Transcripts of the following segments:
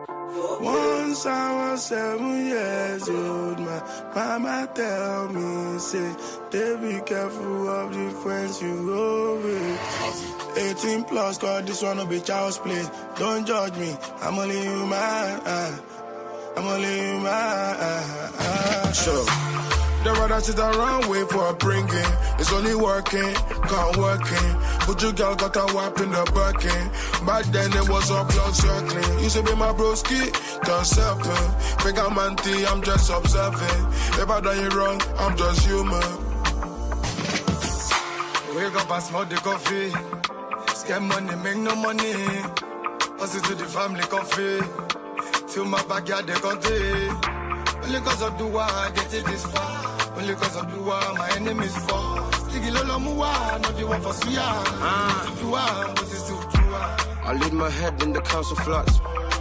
Once I was 7 years old, my mama tell me, say, be careful of the friends you go with. 18 plus, cause this one will be child's play. Don't judge me, I'm only human. I'm only human. Sure. The rather sit around, wait for a bringing. It's only working, can't working. But you girl got a whap in the Birkin. Back then it was all blood circling. Used to be my broski, done serpent. Big amanti, I'm just observing. If I done you wrong, I'm just human. Wake up and smoke the coffee. Scam money, make no money. Hustle to the family coffee. Till my backyard they country. Only cause of the war, I get it this far. Only cause of the war, my enemies fall. Sticky lolo muwa, not the one for suya. I lead my head in the council flats.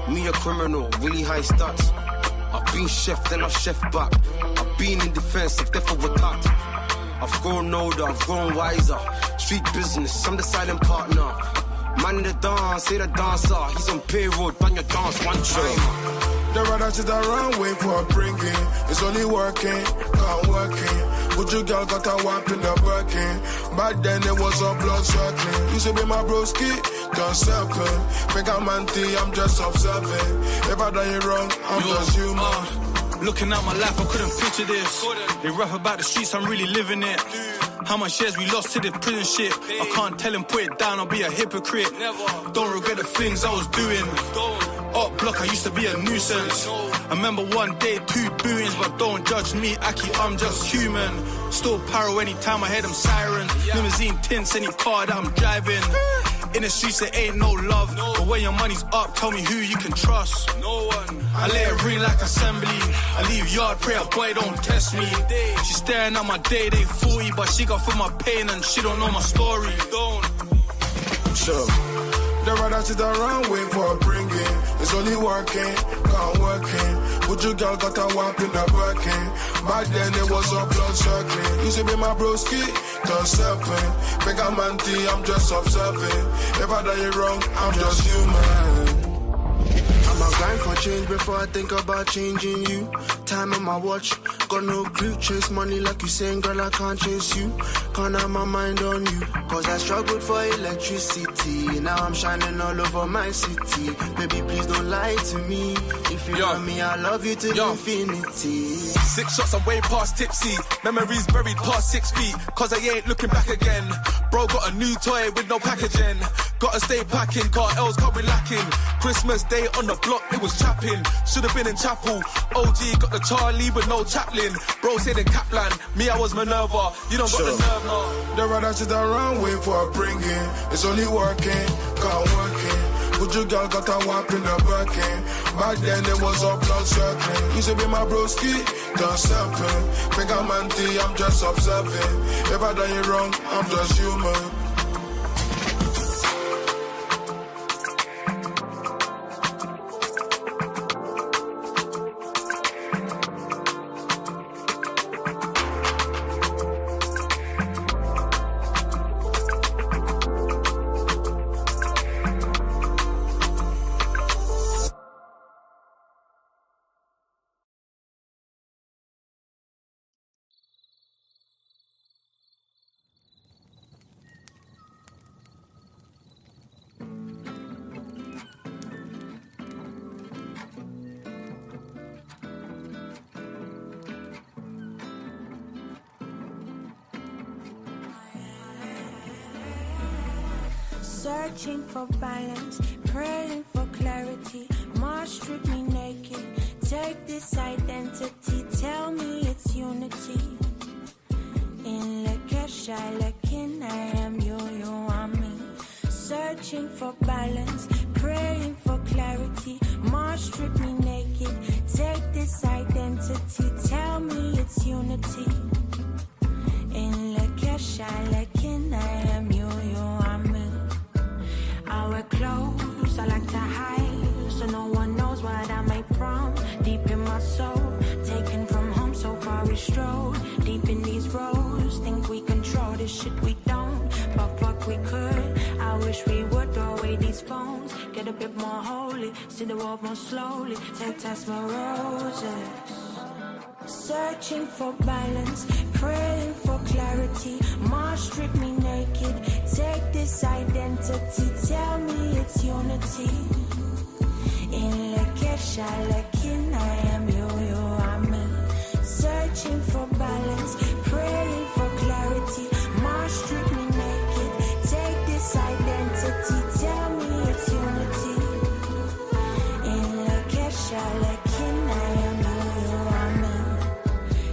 Me a criminal, really high stats. I've been chef, then I've chef back. I've been in defense, if death were attacked. I've grown older, I've grown wiser. Street business, I'm the silent partner. Man in the dance, say the dancer. He's on payroll, ban your dance one time. The rather sit around, wait for a bringing. It's only working, can't working. But you girl got a whap in the Birkin. Back then it was all blood circling. Used to be my broski, done serpent. Make a manti, I'm just observing. If I done you wrong, I'm just human. Looking at my life, I couldn't picture this. They rap about the streets, I'm really living it. How much shares we lost to this prison shit. I can't tell him put it down, I'll be a hypocrite. Don't regret the things I was doing. Up block, I used to be a nuisance. I remember one day, 2 booings, but don't judge me, Aki, I'm just human. Still paro anytime I hear them sirens. Limousine tints, any car that I'm driving. In the streets there ain't no love, but when your money's up, tell me who you can trust. No one. I let it ring like assembly. I leave yard prayer, boy, don't test me. She's staring at my day 40, but she got feel my pain and she don't know my story. Don't. Sure. The rather sit around, wait for a bringing. It's only working, can't working. But you girl got a whap in the Birkin. Back then it was all blood circling. Used to be my broski, done serpent. Make a manti, I'm just observing. If I done you wrong, I'm just human. I'm a grind for change before I think about changing you. Time on my watch, got no clue. Chase money like you saying, girl, I can't chase you. Can't have my mind on you. Cause I struggled for electricity. Now I'm shining all over my city. Baby, please don't lie to me. If you love me, I love you to infinity. 6 shots, I'm way past tipsy. Memories buried past 6 feet. Cause I ain't looking back again. Bro got a new toy with no packaging. Gotta stay packing, cartels can't be lacking. Christmas Day on the block, it was chapping. Should've been in chapel. OG got the Charlie with no chaplain. Bro said in Kaplan, me I was Minerva. You don't got the nerve now. The rather sit around, wait for a bringing. It's only working, can't working. But you girl got a whap in the Birkin. Back then it was all blood circling. Used to be my broski, done serpent. Make a manti, I'm just observing. If I done you wrong, I'm just human. Searching for balance, praying for clarity. Mars strip me naked. Take this identity, tell me it's unity. In Lakesha, Lakin, I am you, you are me. Searching for balance, praying for clarity. Mars strip me naked. Take this identity, tell me it's unity. In Lakesha, Lakin, I am you, you are me. I wear clothes, I like to hide, so no one knows what I'm made from. Deep in my soul, taken from home, so far we stroll. Deep in these roads, think we control this shit, we don't. But fuck, we could. I wish we would throw away these phones, get get a bit more holy, see the world more slowly, take test more roses. Searching for balance, praying for clarity. Mars strip me naked, take this identity, tell me it's unity. In Lakesha, Lakin, I am you, you are me. Searching for balance, praying for clarity. Mars strip me naked, take this identity, tell me it's unity. In Lakesha, Lakin, I am you, you are me.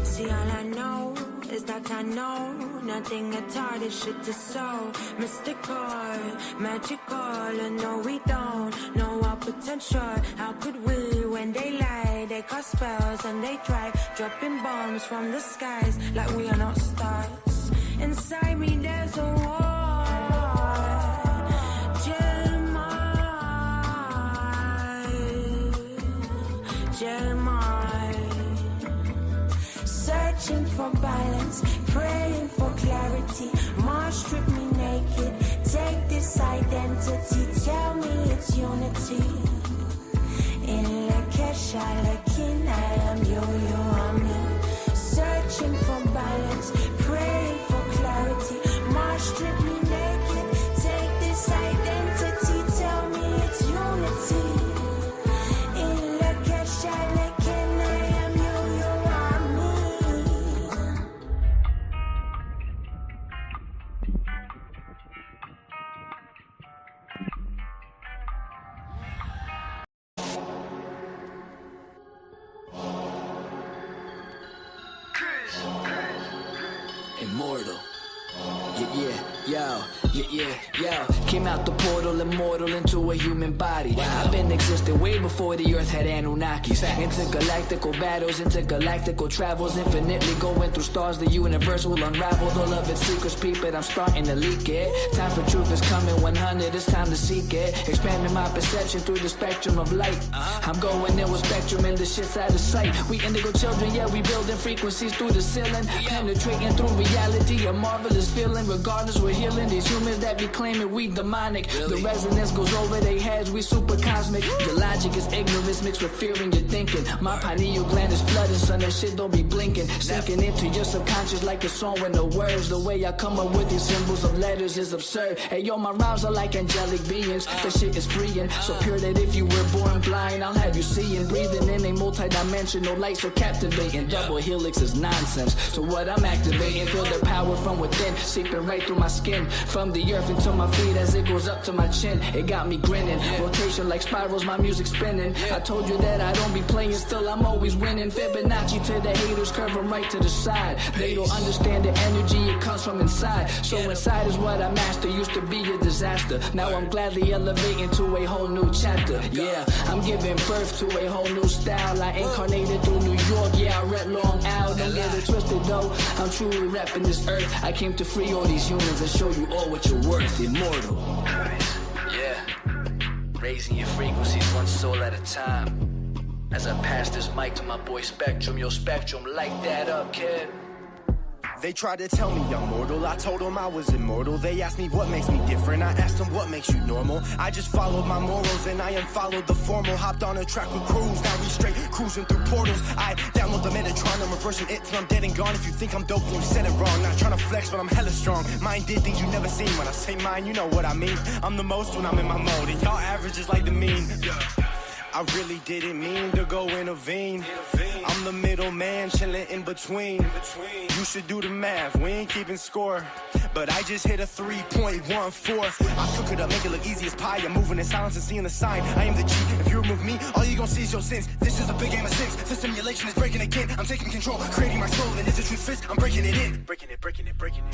See, all I know is that I know nothing at all. This shit is so mystical, magical, and no, we don't know our potential. How could we, when they lie, they cast spells and they try dropping bombs from the skies like we are not stars. Inside me there's a war, Jeremiah. Searching for balance, praying for clarity. Mars strip me naked, take this identity, tell me it's unity. In Lakesha, Lakin, I am you, you are me. Searching for balance, praying for clarity. Mars strip me naked, take this identity, tell me it's unity. In Lakesha, Lakin, I am you, you are me. Immortal. Yeah. Came out the portal, immortal into a human body. I've been existing way before the earth had Anunnakis. Intergalactical battles, intergalactical travels, infinitely going through stars. The universe will unravel all of its secrets. Peep it, I'm starting to leak it. Time for truth is coming, 100, it's time to seek it. Expanding my perception through the spectrum of light. I'm going in with spectrum and the shit's out of sight. We indigo children, yeah, we building frequencies through the ceiling. Penetrating through reality, a marvelous feeling. Regardless, we're healing these humans that be claiming we demonic. The resonance goes over their heads, we super cosmic. Your logic is ignorance mixed with fear in your thinking. My pineal gland is flooding, son, that shit don't be blinking. Sinking into your subconscious like a song with no words. The way I come up with these symbols of letters is absurd. Hey yo, my rhymes are like angelic beings. That shit is freeing, so pure that if you were born blind, I'll have you seeing. Breathing in a multi-dimensional light so captivating. Double helix is nonsense, so what I'm activating, feel the power from within, seeping right through my skin. From the earth into my feet as it goes up to my chin. It got me grinning, rotation like spirals, my music spinning. I told you that I don't be playing, still I'm always winning. Fibonacci to the haters, curve them right to the side. They don't understand the energy, it comes from inside. So inside is what I master, used to be a disaster. Now I'm gladly elevating to a whole new chapter. Yeah, I'm giving birth to a whole new style. I incarnated through New York, yeah, I rep Long Island. Don't get it twisted though, I'm truly repping this earth. I came to free all these humans and show you all what you're worth. Immortal. Yeah, raising your frequencies one soul at a time. As I pass this mic to my boy Spectrum, yo Spectrum, light that up, kid. They tried to tell me I'm mortal, I told them I was immortal. They asked me what makes me different, I asked them what makes you normal. I just followed my morals and I unfollowed the formal. Hopped on a track with crews, now we straight cruising through portals. I download the Metatron, I'm reversing it till I'm dead and gone. If you think I'm dope, then you said it wrong. Not trying to flex, but I'm hella strong. Mine did things you never seen. When I say mine, you know what I mean. I'm the most when I'm in my mode, and y'all average is like the mean. I really didn't mean to go intervene. I'm the middleman, chilling in between. You should do the math, we ain't keeping score. But I just hit a 3.14. I cook it up, make it look easy as pie. I'm moving in silence and seeing the sign. I am the G. If you remove me, all you gon' see is your sins. This is a big game of six. The simulation is breaking again. I'm taking control, creating my soul. And if the truth fits, I'm breaking it in. Breaking it.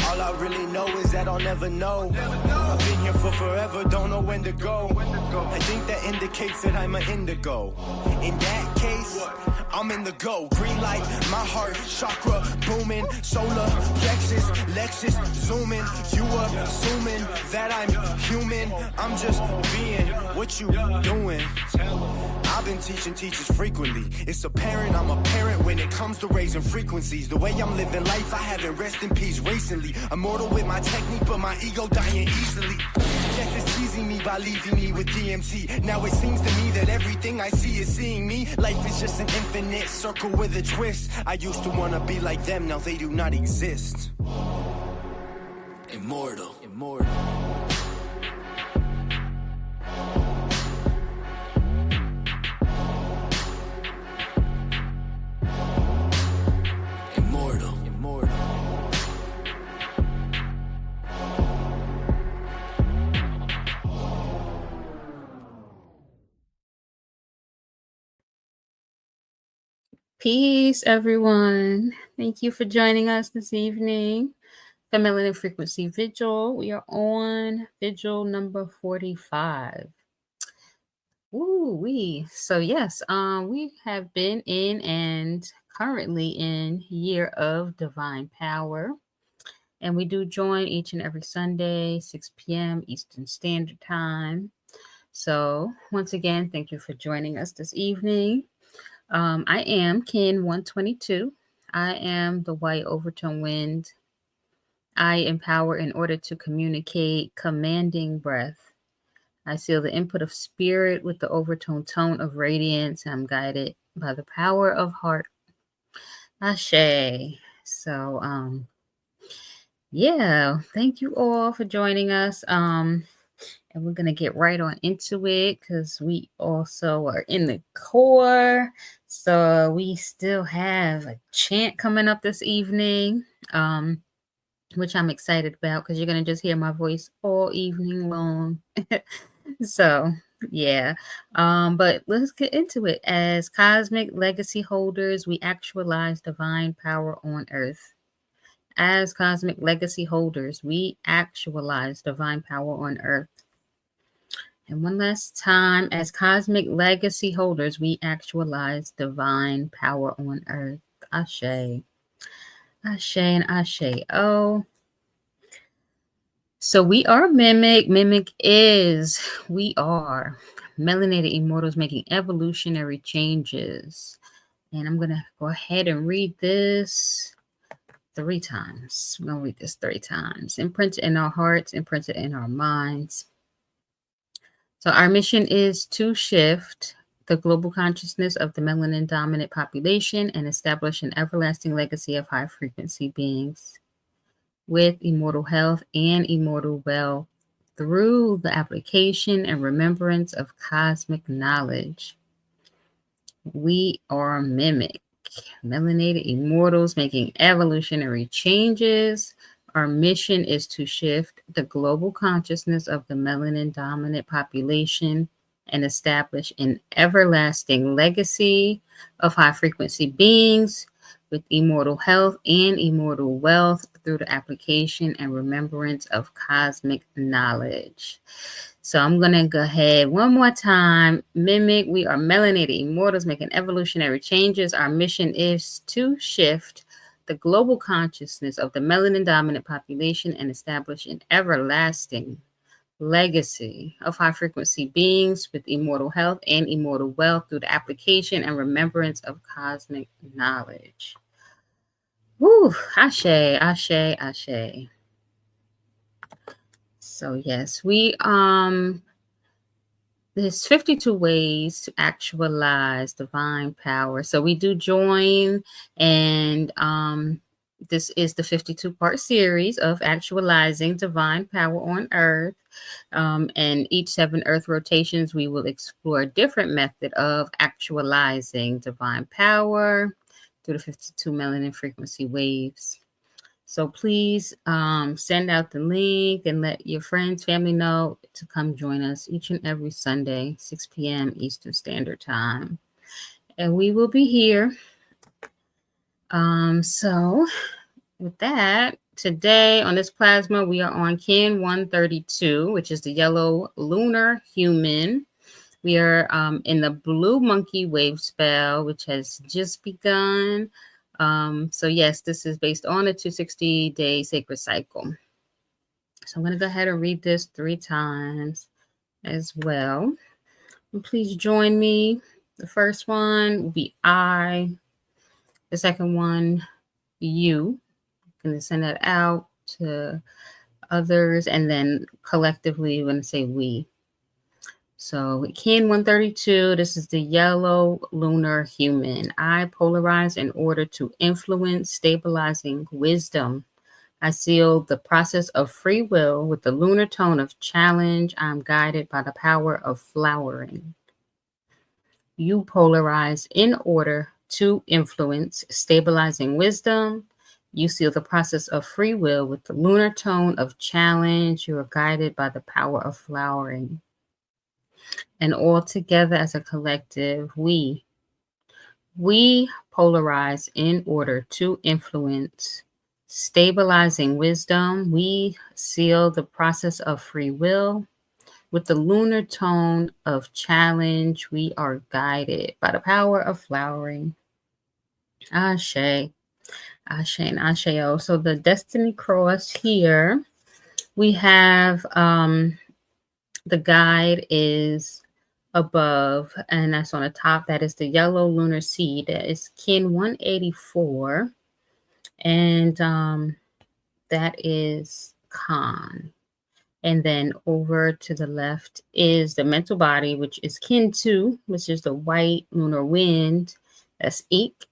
All I really know is that I'll never know. I've been here for forever, don't know when to go. I think that indicates that I'm an indigo. In that case, I'm in the go. Green light, my heart, chakra booming. Solar plexus, Lexus zooming. You assuming that I'm human. I'm just being what you doing. I've been teaching teachers frequently. It's apparent I'm a parent when it comes to raising frequencies. The way I'm living life, I haven't rest in peace recently. Immortal with my technique, but my ego dying easily. Death is teasing me by leaving me with DMT. Now it seems to me that everything I see is seeing me. Life is just an infinite circle with a twist. I used to wanna be like them, now they do not exist. Immortal. Peace, everyone. Thank you for joining us this evening. The Melanin Frequency Vigil. We are on Vigil number 45. So yes, we have been in and currently in Year of Divine Power. And we do join each and every Sunday, 6 p.m. Eastern Standard Time. So once again, thank you for joining us this evening. I am Kin 122. I am the white overtone wind. I empower in order to communicate, commanding breath. I seal the input of spirit with the overtone tone of radiance. I'm guided by the power of heart. Ashe. So, thank you all for joining us. And we're going to get right on into it because we also are in the core. So we still have a chant coming up this evening, which I'm excited about because you're going to just hear my voice all evening long. So, yeah. But let's get into it. As cosmic legacy holders, we actualize divine power on earth. As cosmic legacy holders, we actualize divine power on earth. And one last time, as cosmic legacy holders, we actualize divine power on earth. Ashe. Ashe and Ashe. Oh. So we are Mimic. Mimic is, we are melanated immortals making evolutionary changes. And I'm going to go ahead and read this 3 times. I'm going to read this 3 times. Imprinted in our hearts, imprinted in our minds. So our mission is to shift the global consciousness of the melanin dominant population and establish an everlasting legacy of high frequency beings with immortal health and immortal wealth through the application and remembrance of cosmic knowledge. We are Mimic, melanated immortals making evolutionary changes. Our mission is to shift the global consciousness of the melanin dominant population and establish an everlasting legacy of high frequency beings with immortal health and immortal wealth through the application and remembrance of cosmic knowledge. So I'm going to go ahead one more time. Mimic, we are melanated immortals making evolutionary changes. Our mission is to shift the global consciousness of the melanin dominant population and establish an everlasting legacy of high frequency beings with immortal health and immortal wealth through the application and remembrance of cosmic knowledge. Woo, Ashe, Ashe, Ashe. So yes, there's 52 ways to actualize divine power. So we do join, and this is the 52-part series of actualizing divine power on earth. And each 7 earth rotations, we will explore a different method of actualizing divine power through the 52 melanin frequency waves. So please send out the link and let your friends, family know to come join us each and every Sunday, 6 p.m. Eastern Standard Time. And we will be here. So with that, today on this plasma, we are on Kin 132, which is the yellow lunar human. We are in the blue monkey wave spell, which has just begun. So yes, this is based on a 260-day sacred cycle. So I'm going to go ahead and read this 3 times as well. And please join me. The first one will be I. The second one, you. I'm going to send that out to others. And then collectively, we're going to say we. So Kin 132, this is the yellow lunar human. I polarize in order to influence stabilizing wisdom. I seal the process of free will with the lunar tone of challenge. I'm guided by the power of flowering. You polarize in order to influence stabilizing wisdom. You seal the process of free will with the lunar tone of challenge. You are guided by the power of flowering. And all together as a collective, we polarize in order to influence stabilizing wisdom. We seal the process of free will with the lunar tone of challenge. We are guided by the power of flowering. Ashe, Ashe, and Asheo. So the Destiny Cross here, we have the guide is above, and that's on the top. That is the yellow lunar seed. That is Kin 184, and that is Khan. And then over to the left is the mental body, which is Kin 2, which is the white lunar wind. That's Ik.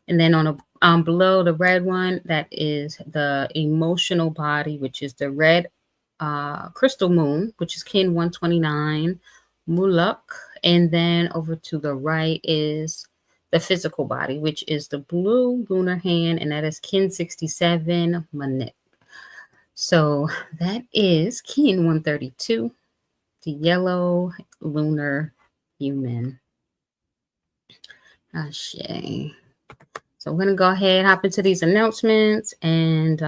And then on a below the red one, that is the emotional body, which is the red crystal moon, which is Kin 129, Muluk. And then over to the right is the physical body, which is the blue lunar hand, and that is Kin 67, Manip. So that is Kin 132, the yellow lunar human. Ashe. So I'm going to go ahead, hop into these announcements, and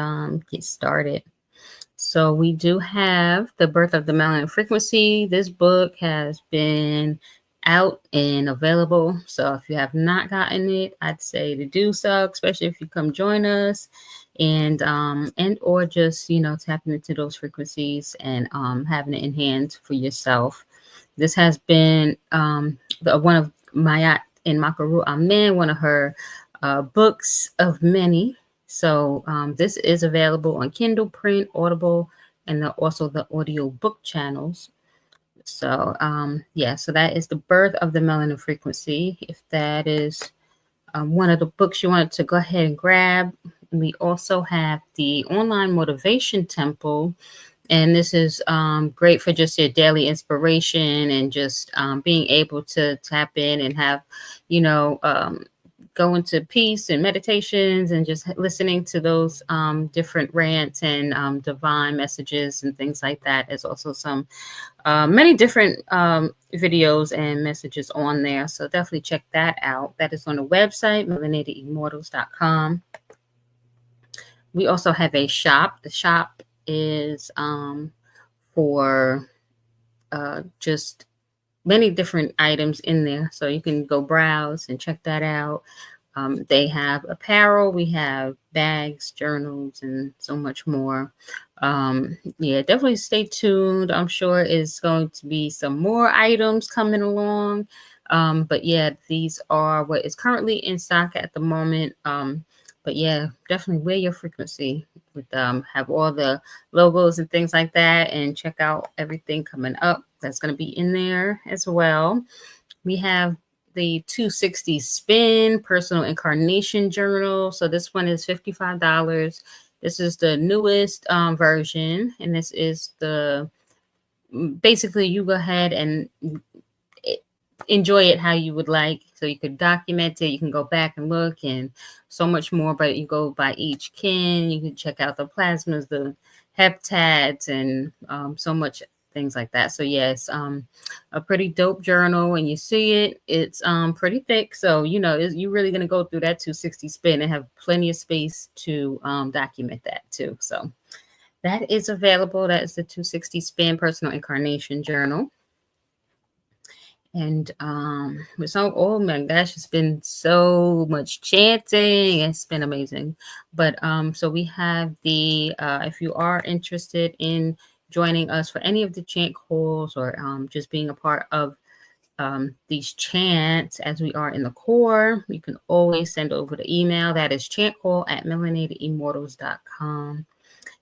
get started. So we do have The Birth of the Melanin Frequency. This book has been out and available. So if you have not gotten it, I'd say to do so, especially if you come join us, and or just, tapping into those frequencies and having it in hand for yourself. This has been one of Mayat and Makaru Amen, one of her books of many. So this is available on Kindle, print, Audible, and also the audio book channels. So so that is The Birth of the Melanin Frequency. If that is one of the books you wanted to go ahead and grab. We also have the Online Motivation Temple, and this is great for just your daily inspiration and just being able to tap in and have, go into peace and meditations and just listening to those different rants and divine messages and things like that. There's also some many different videos and messages on there. So definitely check that out. That is on the website, melanatedimmortals.com. We also have a shop. The shop is for just many different items in there. So you can go browse and check that out. They have apparel, we have bags, journals, and so much more. Definitely stay tuned. I'm sure it's going to be some more items coming along. But yeah, these are what is currently in stock at the moment. But yeah, definitely wear your frequency with have all the logos and things like that, and check out everything coming up that's going to be in there as well. We have the 260 Spin Personal Incarnation Journal. So this one is $55. This is the newest version, and this is basically you go ahead and enjoy it how you would like. So you could document it, you can go back and look, and so much more. But you go by each kin, you can check out the plasmas, the heptads, and so much things like that. So yes, a pretty dope journal. When you see it, it's pretty thick. So you're really gonna go through that 260 spin and have plenty of space to document that too. So that is available. That is the 260 Spin Personal Incarnation Journal. And oh my gosh, it's been so much chanting. It's been amazing. But so we have the if you are interested in joining us for any of the chant calls, or just being a part of these chants as we are in the core, you can always send over the email. That is chantcall@melanatedimmortals.com.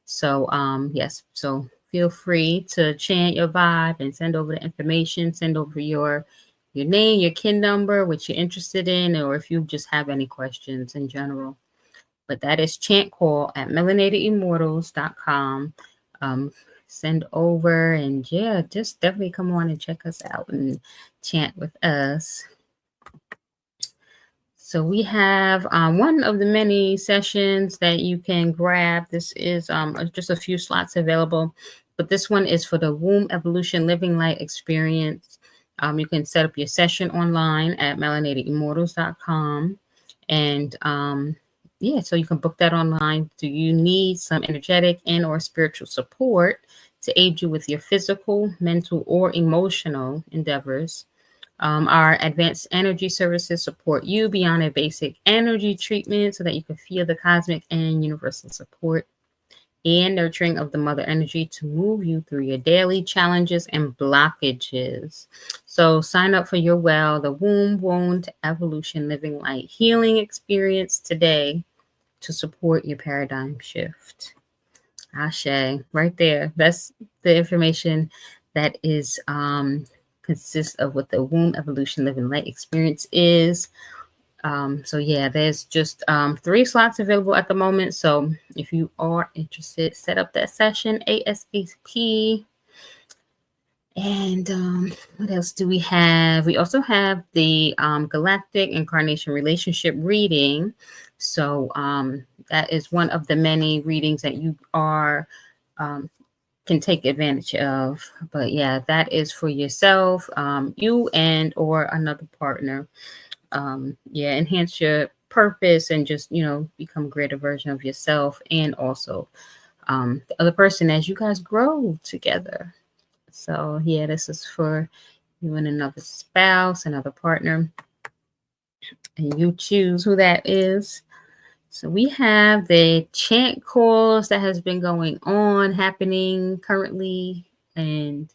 So yes, so feel free to chant your vibe and send over the information. Send over your name, your kin number, what you're interested in, or if you just have any questions in general. But that is chant call at melanatedimmortals.com. Send over, and yeah, just definitely come on and check us out and chant with us. So we have one of the many sessions that you can grab. This is just a few slots available, but this one is for the Womb Evolution Living Light Experience. You can set up your session online at melanatedimmortals.com. And yeah, so you can book that online. Do you need some energetic and or spiritual support to aid you with your physical, mental, or emotional endeavors? Our advanced energy services support you beyond a basic energy treatment so that you can feel the cosmic and universal support and nurturing of the mother energy to move you through your daily challenges and blockages. So sign up for your the Womb Wound Evolution Living Light Healing Experience today to support your paradigm shift. Ashe, right there. That's the information that is consists of what the Womb Evolution Living Light Experience is. So yeah, there's just 3 slots available at the moment. So if you are interested, set up that session ASAP. And what else do we have? We also have the Galactic Incarnation Relationship reading. So that is one of the many readings that you are can take advantage of. But yeah, that is for yourself, you and or another partner. Yeah, enhance your purpose and just, become a greater version of yourself and also the other person as you guys grow together. So yeah, this is for you and another spouse, another partner, and you choose who that is. So we have the chant calls that has been happening currently, and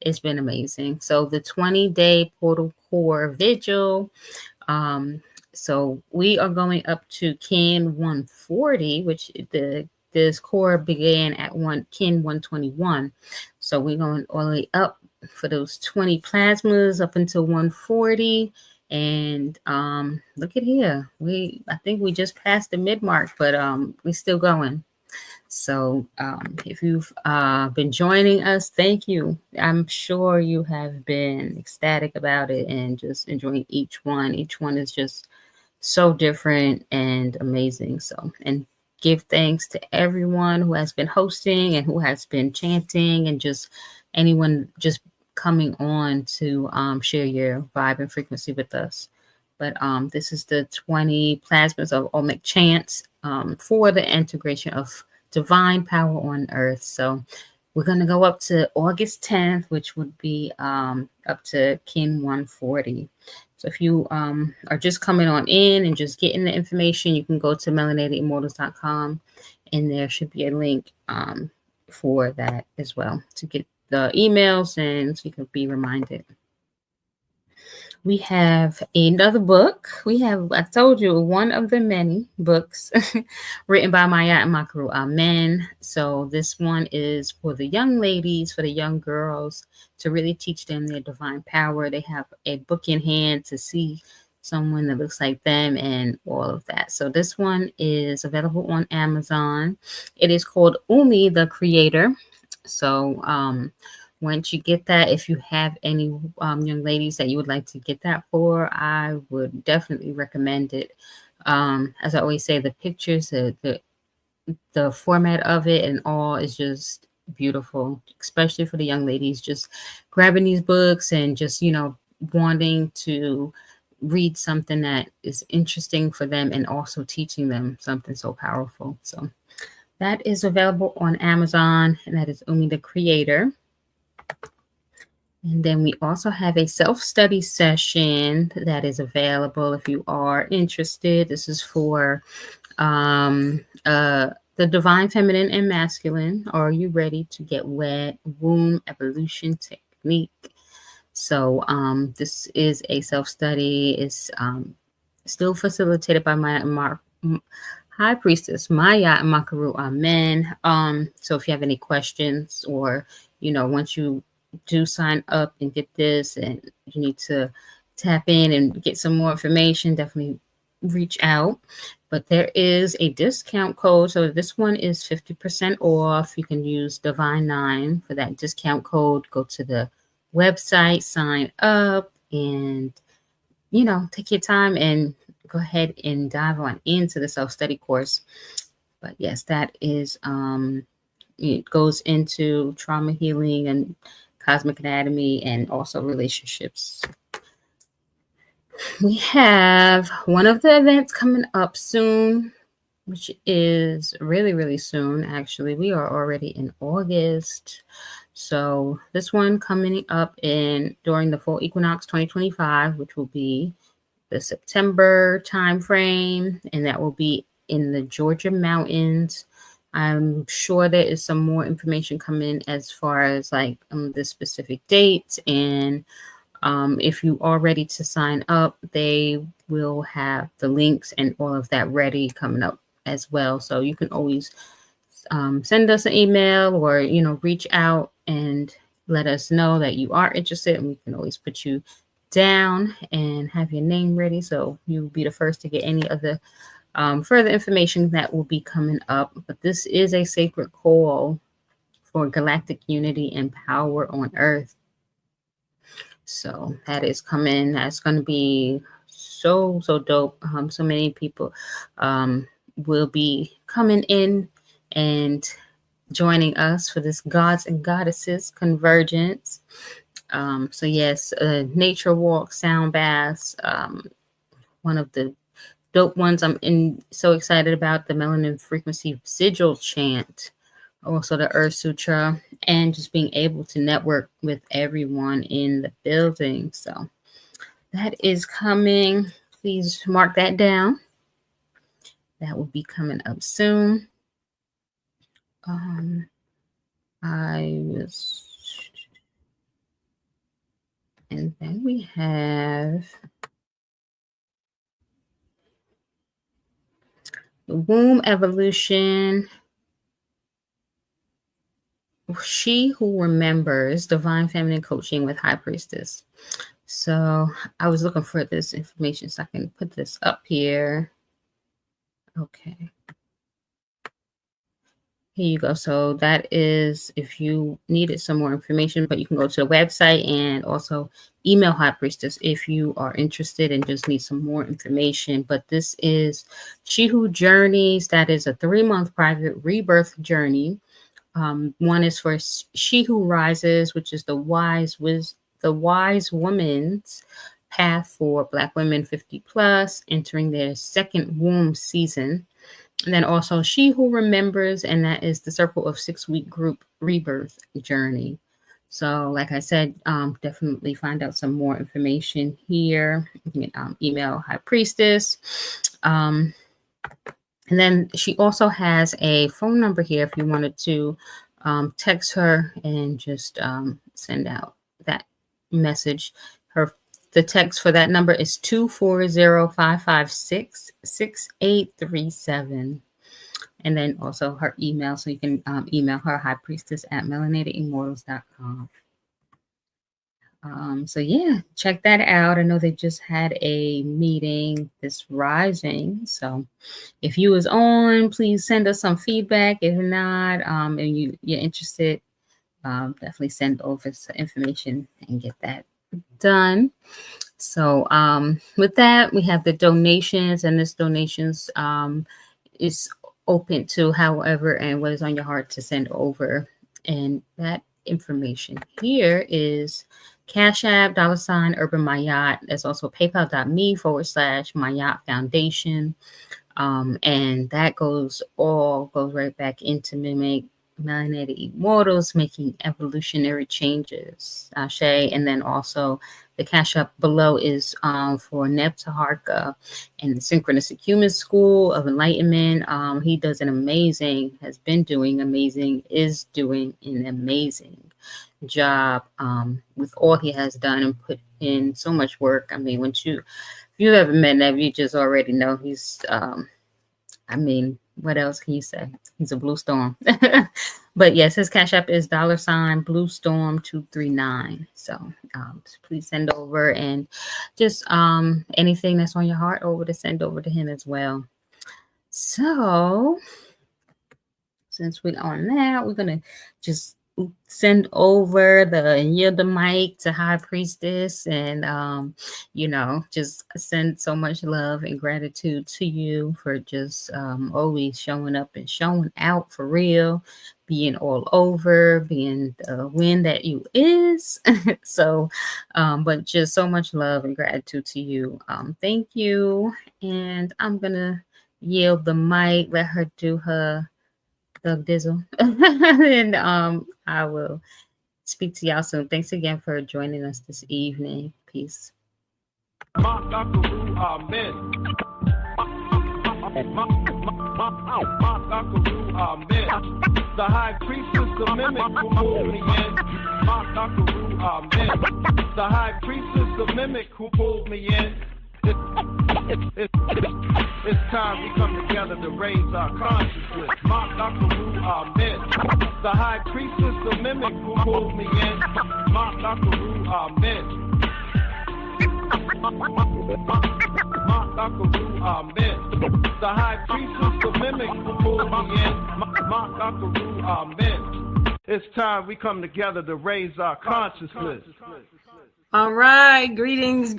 it's been amazing. So the 20-day portal core vigil. So we are going up to kin 140, which this core began at kin 121. So we're going all the way up for those 20 plasmas up until 140. And look at here. I think we just passed the mid-mark, but we're still going. So if you've been joining us, thank you. I'm sure you have been ecstatic about it and just enjoying each one. Each one is just so different and amazing. So, and give thanks to everyone who has been hosting and who has been chanting and just anyone just coming on to share your vibe and frequency with us. But this is the 20 plasmas of Olmec chants for the integration of divine power on earth. So we're going to go up to August 10th, which would be up to kin 140. So if you are just coming on in and just getting the information, you can go to melanatedimmortals.com, and there should be a link for that as well to get the emails and so you can be reminded. We have another book. I told you, one of the many books written by Maya and Makaru Amen. So this one is for the young ladies, for the young girls, to really teach them their divine power. They have a book in hand to see someone that looks like them and all of that. So this one is available on Amazon. It is called Umi the Creator. So once you get that, if you have any young ladies that you would like to get that for, I would definitely recommend it. As I always say, the pictures, the format of it and all is just beautiful, especially for the young ladies just grabbing these books and just, wanting to read something that is interesting for them and also teaching them something so powerful. So that is available on Amazon, and that is Umi the Creator. And then we also have a self-study session that is available if you are interested. This is for the divine feminine and masculine. Are you ready to get wet? Womb evolution technique. So this is a self-study. It's still facilitated by Maya High Priestess Maya and Makaru, amen. So if you have any questions, or once you do sign up and get this and you need to tap in and get some more information, definitely reach out. But there is a discount code, so this one is 50% off. You can use Divine9 for that discount code. Go to the website, sign up, and take your time and go ahead and dive on into the self-study course. But yes, that is it goes into trauma healing and cosmic anatomy and also relationships. We have one of the events coming up soon, which is really, really soon. Actually, we are already in August. So this one coming up during the fall equinox 2025, which will be the September timeframe, and that will be in the Georgia mountains. I'm sure there is some more information coming as far as the specific dates, and if you are ready to sign up, they will have the links and all of that ready coming up as well. So you can always send us an email or reach out and let us know that you are interested, and we can always put you down and have your name ready, so you'll be the first to get any of the further information that will be coming up. But this is a sacred call for galactic unity and power on Earth. So that is coming. That's going to be so dope. So many people will be coming in and joining us for this Gods and Goddesses convergence. So yes, nature walk, sound baths, one of the dope ones I'm so excited about, the Melanin frequency Vigil chant, also the Earth Sutra, and just being able to network with everyone in the building. So that is coming. Please mark that down. That will be coming up soon. And then we have the womb evolution. She who remembers divine feminine coaching with High Priestess. So I was looking for this information so I can put this up here. Okay. Here you go. So that is if you needed some more information, but you can go to the website and also email High Priestess if you are interested and just need some more information. But this is She Who Journeys. That is a 3-month private rebirth journey. One is for She Who Rises, which is the wise woman's path for Black women 50 plus entering their second womb season. And then also She Who Remembers, and that is the Circle of 6-Week Group Rebirth Journey. So like I said, definitely find out some more information here. You can email High Priestess. And then she also has a phone number here if you wanted to text her and just send out that message. The text for that number is 240-556-6837. And then also her email. So you can email her, highpriestess@melanatedimmortals.com. So yeah, check that out. I know they just had a meeting this rising. So if you was on, please send us some feedback. If not, and you're interested, definitely send over some information and get that done. So with that, we have the donations, and this donations is open to however and what is on your heart to send over. And that information here is Cash App, $ Urban Mayat. There's also paypal.me/Mayat Foundation. And that goes right back into Melanated Immortals, making evolutionary changes. Ashe. And then also the Cash App below is for Neb Taharka and the Synchronistic Human School of Enlightenment. He does has been doing amazing, is doing an amazing job with all he has done and put in so much work. I mean, if you ever met Neb, you just already know he's I mean, what else can you say? He's a blue storm. But yes, his Cash App is $Blue Storm 239. So please send over, and just anything that's on your heart over to send over to him as well. So since we're on that, we're gonna just send over yield the mic to High Priestess, and just send so much love and gratitude to you for just always showing up and showing out for real, being all over, being the win that you is. So but just so much love and gratitude to you. Thank you. And I'm gonna yield the mic, let her do her Doug Dizzle. And I will speak to y'all soon. Thanks again for joining us this evening. Peace. The high priestess, the mimic who pulled me in. The high priestess, the mimic who pulled me in. It's time we come together to raise our consciousness. Amen. The high priestess, the mimic who pulled me in. Amen. Amen. The high priestess, the mimic who pulled me in. Amen. It's time we come together to raise our consciousness. All right, greetings.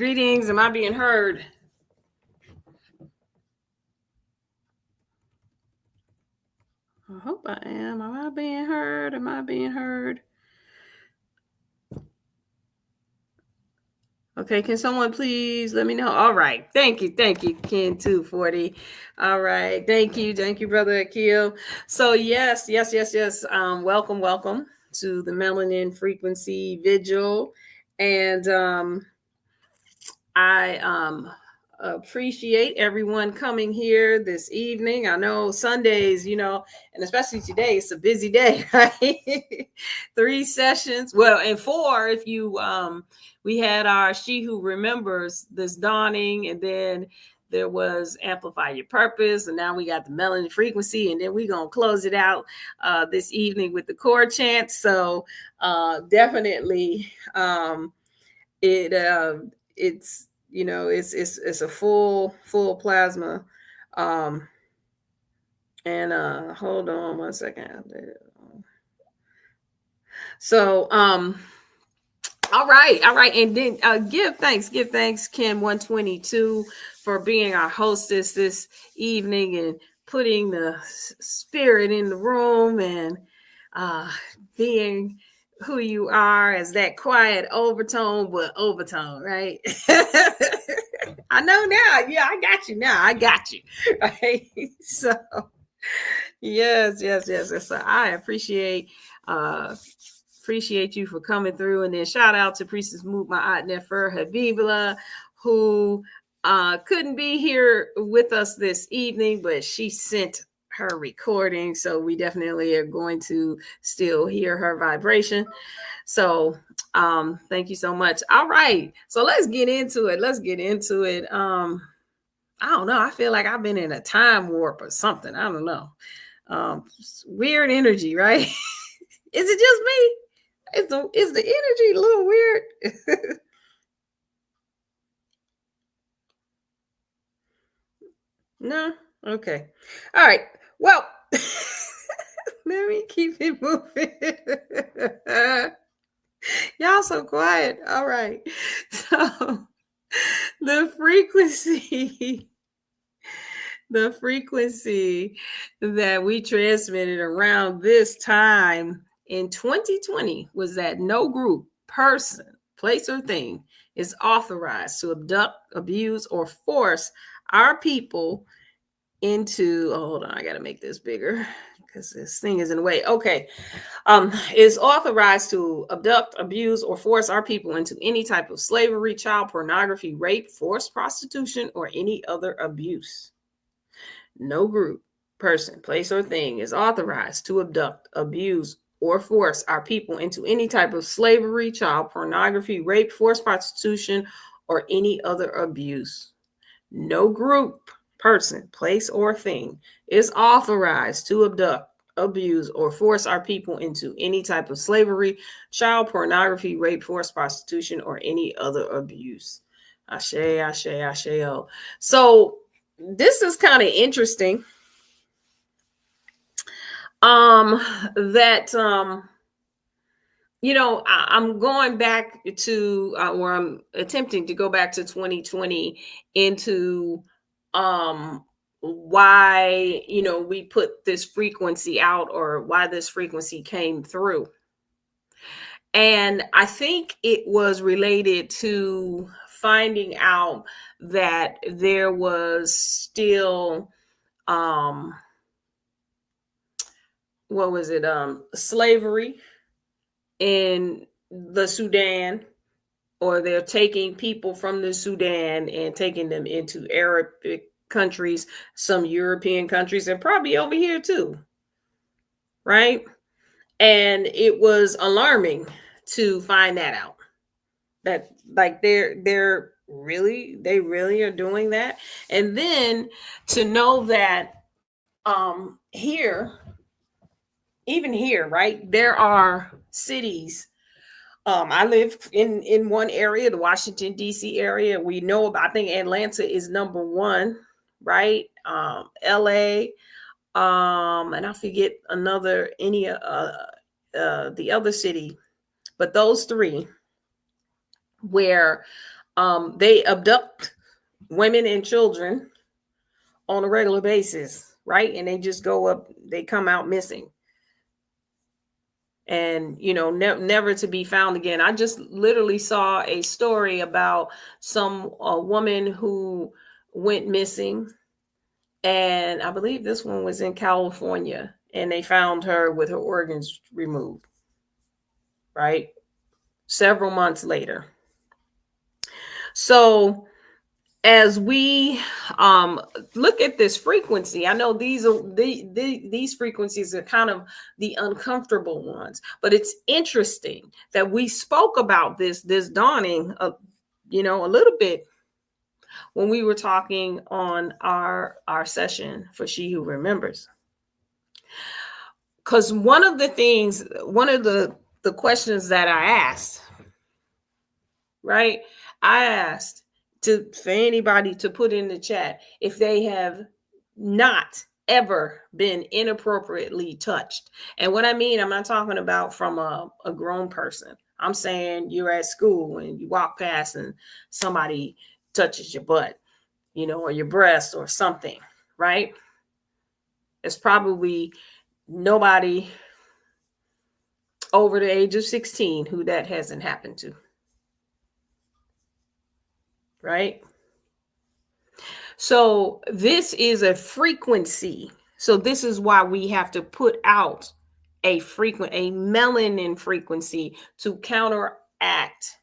Am I being heard? I hope I am. Am I being heard? Okay, can someone please let me know? All right, thank you, Ken 240. All right, thank you, brother Akil. So yes. Welcome to the Melanin Frequency Vigil. And I appreciate everyone coming here this evening. I know Sundays, and especially today, it's a busy day, right? 3 sessions. Well, and 4 if you we had our She Who Remembers this dawning, and then there was Amplify Your Purpose, and now we got the Melanin Frequency, and then we're going to close it out this evening with the core chant. So definitely it's it's a full plasma. And hold on one second. So all right. And then give thanks, Ken 122, for being our hostess this evening and putting the spirit in the room and being who you are as that quiet overtone, right? I know now. Yeah, I got you now. Right? So yes. So I appreciate you for coming through. And then shout out to Priestess Moot Ma'at Nefer Habibullah, who couldn't be here with us this evening, but she sent her recording, so we definitely are going to still hear her vibration. So thank you so much. All right, so let's get into it. I don't know, I feel like I've been in a time warp or something. I don't know. Weird energy, right? Is it just me? Is the energy a little weird? No? Okay. All right. Well, let me keep it moving. Y'all so quiet. All right. So the frequency that we transmitted around this time in 2020 was that no group, person, place, or thing is authorized to abduct, abuse, or force our people into, hold on, I got to make this bigger because this thing is in the way. Okay. Is authorized to abduct, abuse, or force our people into any type of slavery, child pornography, rape, forced prostitution, or any other abuse. No group, person, place, or thing is authorized to abduct, abuse, or force our people into any type of slavery, child pornography, rape, forced prostitution, or any other abuse. No group, person, place, or thing is authorized to abduct, abuse, or force our people into any type of slavery, child pornography, rape, forced prostitution, or any other abuse. Ashe, ashe, ashe. So this is kind of interesting. I'm going back to where I'm attempting to go back to 2020 into why, we put this frequency out, or why this frequency came through. And I think it was related to finding out that there was still, slavery in the Sudan, or they're taking people from the Sudan and taking them into Arabic countries, some European countries, and probably over here too. Right? And it was alarming to find that out, that like they really are doing that. And then to know that even here, right, there are cities. I live in one area, the Washington, D.C. area. We know about, I think Atlanta is number one, right? LA, and I forget the other city, but those three, where they abduct women and children on a regular basis, right? And they just they come out missing. And never to be found again. I just literally saw a story about a woman who went missing, and I believe this one was in California, and they found her with her organs removed, right, several months later. So as we look at this frequency, I know these frequencies are kind of the uncomfortable ones, but it's interesting that we spoke about this dawning, a little bit when we were talking on our session for She Who Remembers. Because one of the questions that I asked, right? I asked for anybody to put in the chat if they have not ever been inappropriately touched. And what I mean, I'm not talking about from a grown person. I'm saying you're at school and you walk past and somebody touches your butt, or your breast or something, right? It's probably nobody over the age of 16 who that hasn't happened to. Right? So this is a frequency. So this is why we have to put out a melanin frequency to counteract,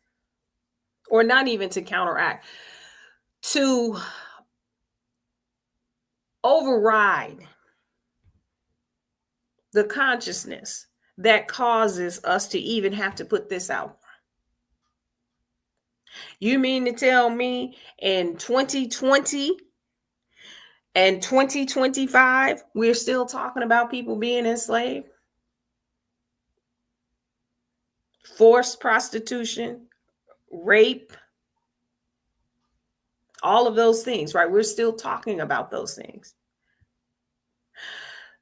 or not even to counteract, to override the consciousness that causes us to even have to put this out. You mean to tell me in 2020 and 2025, we're still talking about people being enslaved? Forced prostitution, rape, all of those things, right? We're still talking about those things.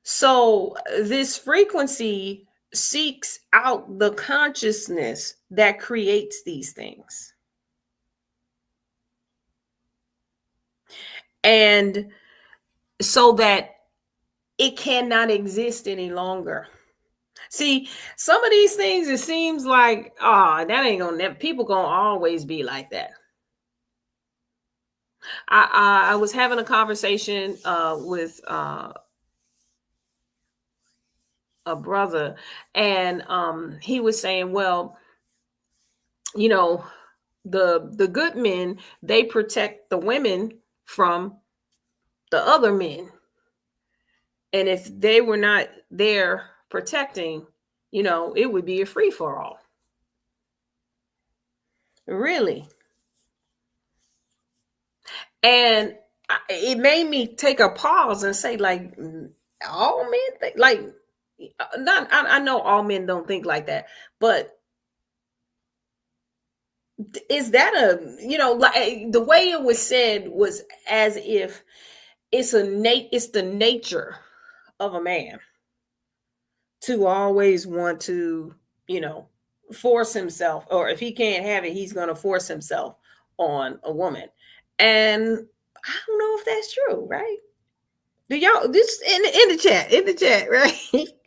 So this frequency seeks out the consciousness that creates these things. And so that it cannot exist any longer. See, some of these things, it seems like, that ain't gonna, people gonna always be like that. I was having a conversation with a brother, and he was saying, well, the good men, they protect the women from the other men. And if they were not there protecting, it would be a free-for-all. Really. And it made me take a pause and say, like, all men think like, not. I know all men don't think like that, but is that like the way it was said was as if it's the nature of a man to always want to, force himself, or if he can't have it, he's going to force himself on a woman. And I don't know if that's true, right? Do y'all this in the chat, right?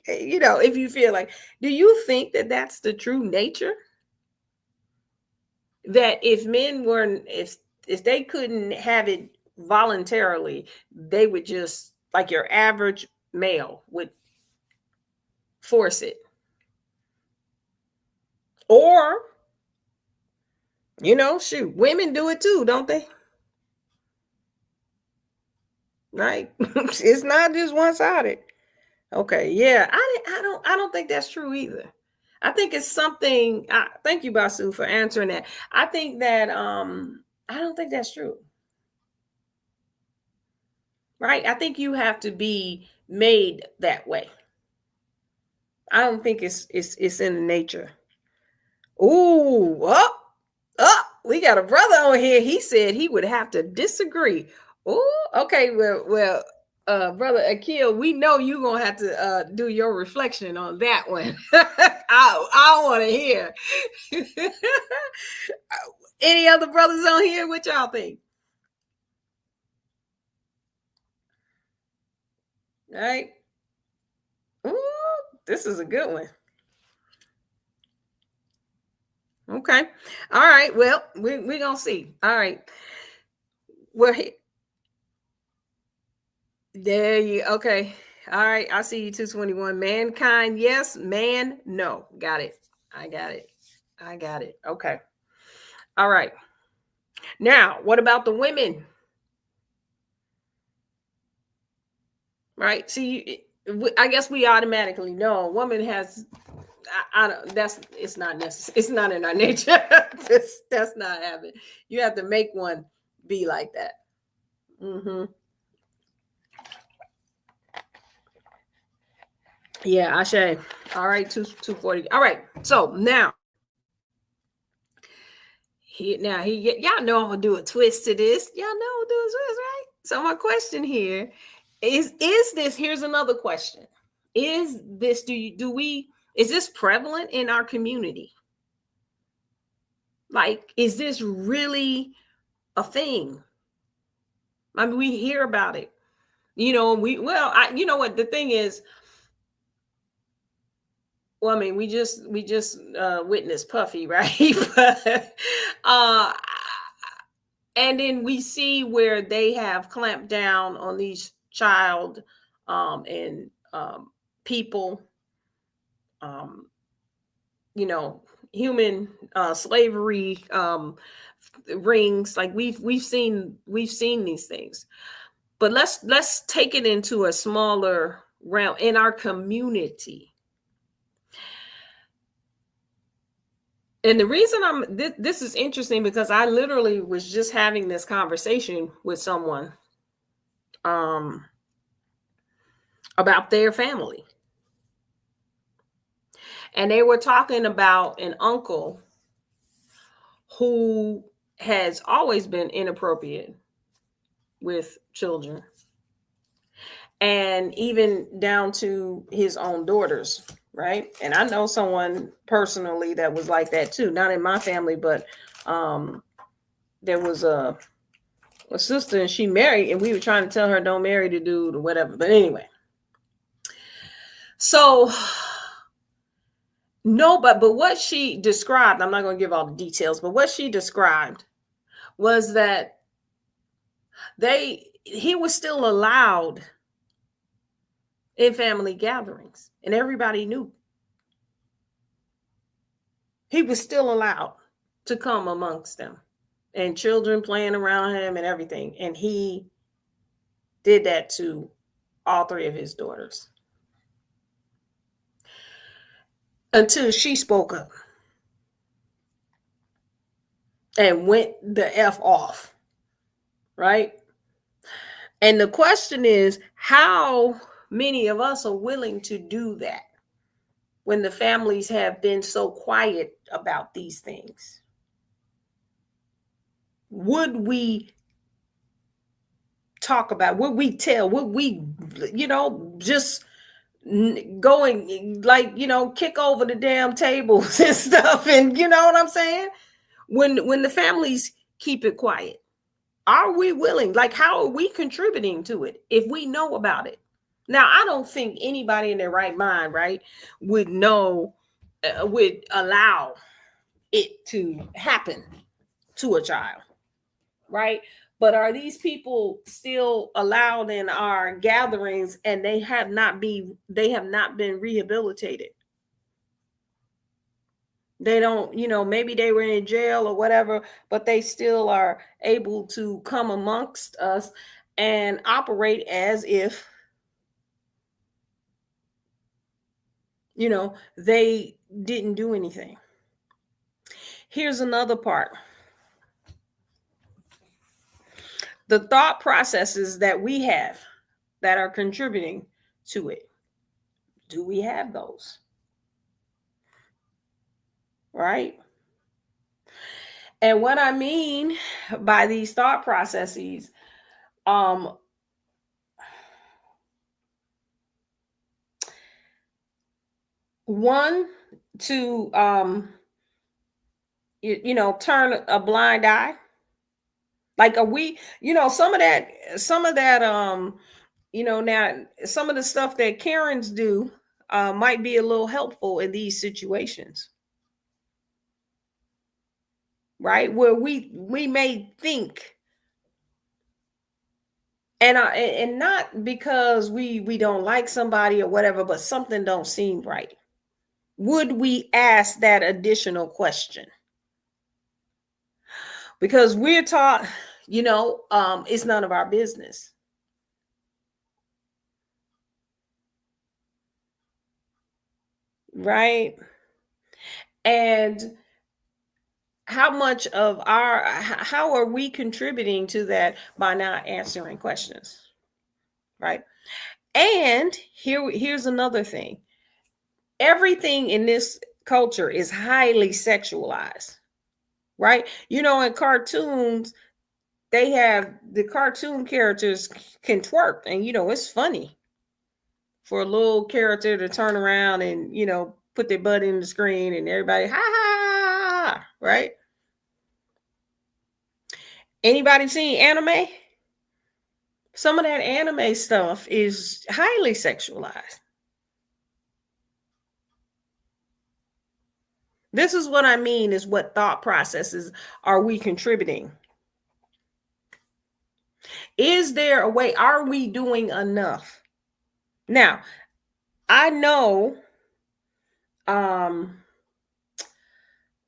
If you feel like, do you think that that's the true nature? That if men weren't, if they couldn't have it voluntarily, they would just, like your average male would force it. Or, shoot, women do it too, don't they? Right? It's not just one-sided. Okay, yeah. I don't think that's true either. I think it's something. Thank you, Basu, for answering that. I think that I don't think that's true. Right? I think you have to be made that way. I don't think it's in the nature. Ooh, we got a brother on here. He said he would have to disagree. Oh, okay. Well, brother Akil, we know you're gonna have to do your reflection on that one. I want to hear. Any other brothers on here? What y'all think? All right. Ooh, this is a good one. Okay. All right. Well, we're gonna see. All right. Well, there you okay. All right. I see you 221. Mankind, yes. Man, no. Got it. I got it. Okay. All right. Now, what about the women? Right. See, I guess we automatically know a woman has. I don't. It's not necessary. It's not in our nature. That's not happening. You have to make one be like that. Mm-hmm. Yeah, Ashe. All right, 240. All right. So now, y'all know I'm gonna do a twist to this. Y'all know I'm gonna do a twist, right? So my question here is this? Here's another question: is this is this prevalent in our community? Like, is this really a thing? I mean, we hear about it. You know what the thing is. Well, I mean, we just witnessed Puffy, right? But, and then we see where they have clamped down on these child and people, human slavery rings. Like we've seen these things, but let's take it into a smaller realm in our community. And the reason this is interesting because I literally was just having this conversation with someone about their family. And they were talking about an uncle who has always been inappropriate with children. And even down to his own daughters. Right. And I know someone personally that was like that too. Not in my family, but there was a sister and she married and we were trying to tell her don't marry the dude or whatever. But anyway. So no, but what she described, I'm not going to give all the details, but what she described was that he was still allowed in family gatherings and everybody knew he was still allowed to come amongst them and children playing around him and everything. And he did that to all three of his daughters until she spoke up and went the F off. Right. And the question is, how many of us are willing to do that when the families have been so quiet about these things? Would we talk about, would we tell, would we, just going, like, kick over the damn tables and stuff, and you know what I'm saying? When the families keep it quiet, are we willing? Like, how are we contributing to it if we know about it? Now, I don't think anybody in their right mind, right, would know, would allow it to happen to a child, right? But are these people still allowed in our gatherings, and they have not been rehabilitated? They don't, maybe they were in jail or whatever, but they still are able to come amongst us and operate as if, they didn't do anything. Here's another part. The thought processes that we have that are contributing to it. Do we have those? Right? And what I mean by these thought processes, one, to turn a blind eye. Like, are we, some of that, now some of the stuff that Karens do might be a little helpful in these situations, right? Where we may think, and not because we don't like somebody or whatever, but something don't seem right. Would we ask that additional question? Because we're taught, it's none of our business. Right? And how are we contributing to that by not answering questions? Right? And here's another thing. Everything in this culture is highly sexualized, right? In cartoons, they have the cartoon characters can twerk, and it's funny for a little character to turn around and put their butt in the screen, and everybody ha ha ha, right? Anybody seen anime? Some of that anime stuff is highly sexualized. This is what I mean, is what thought processes are we contributing? Is there a way? Are we doing enough? Now, I know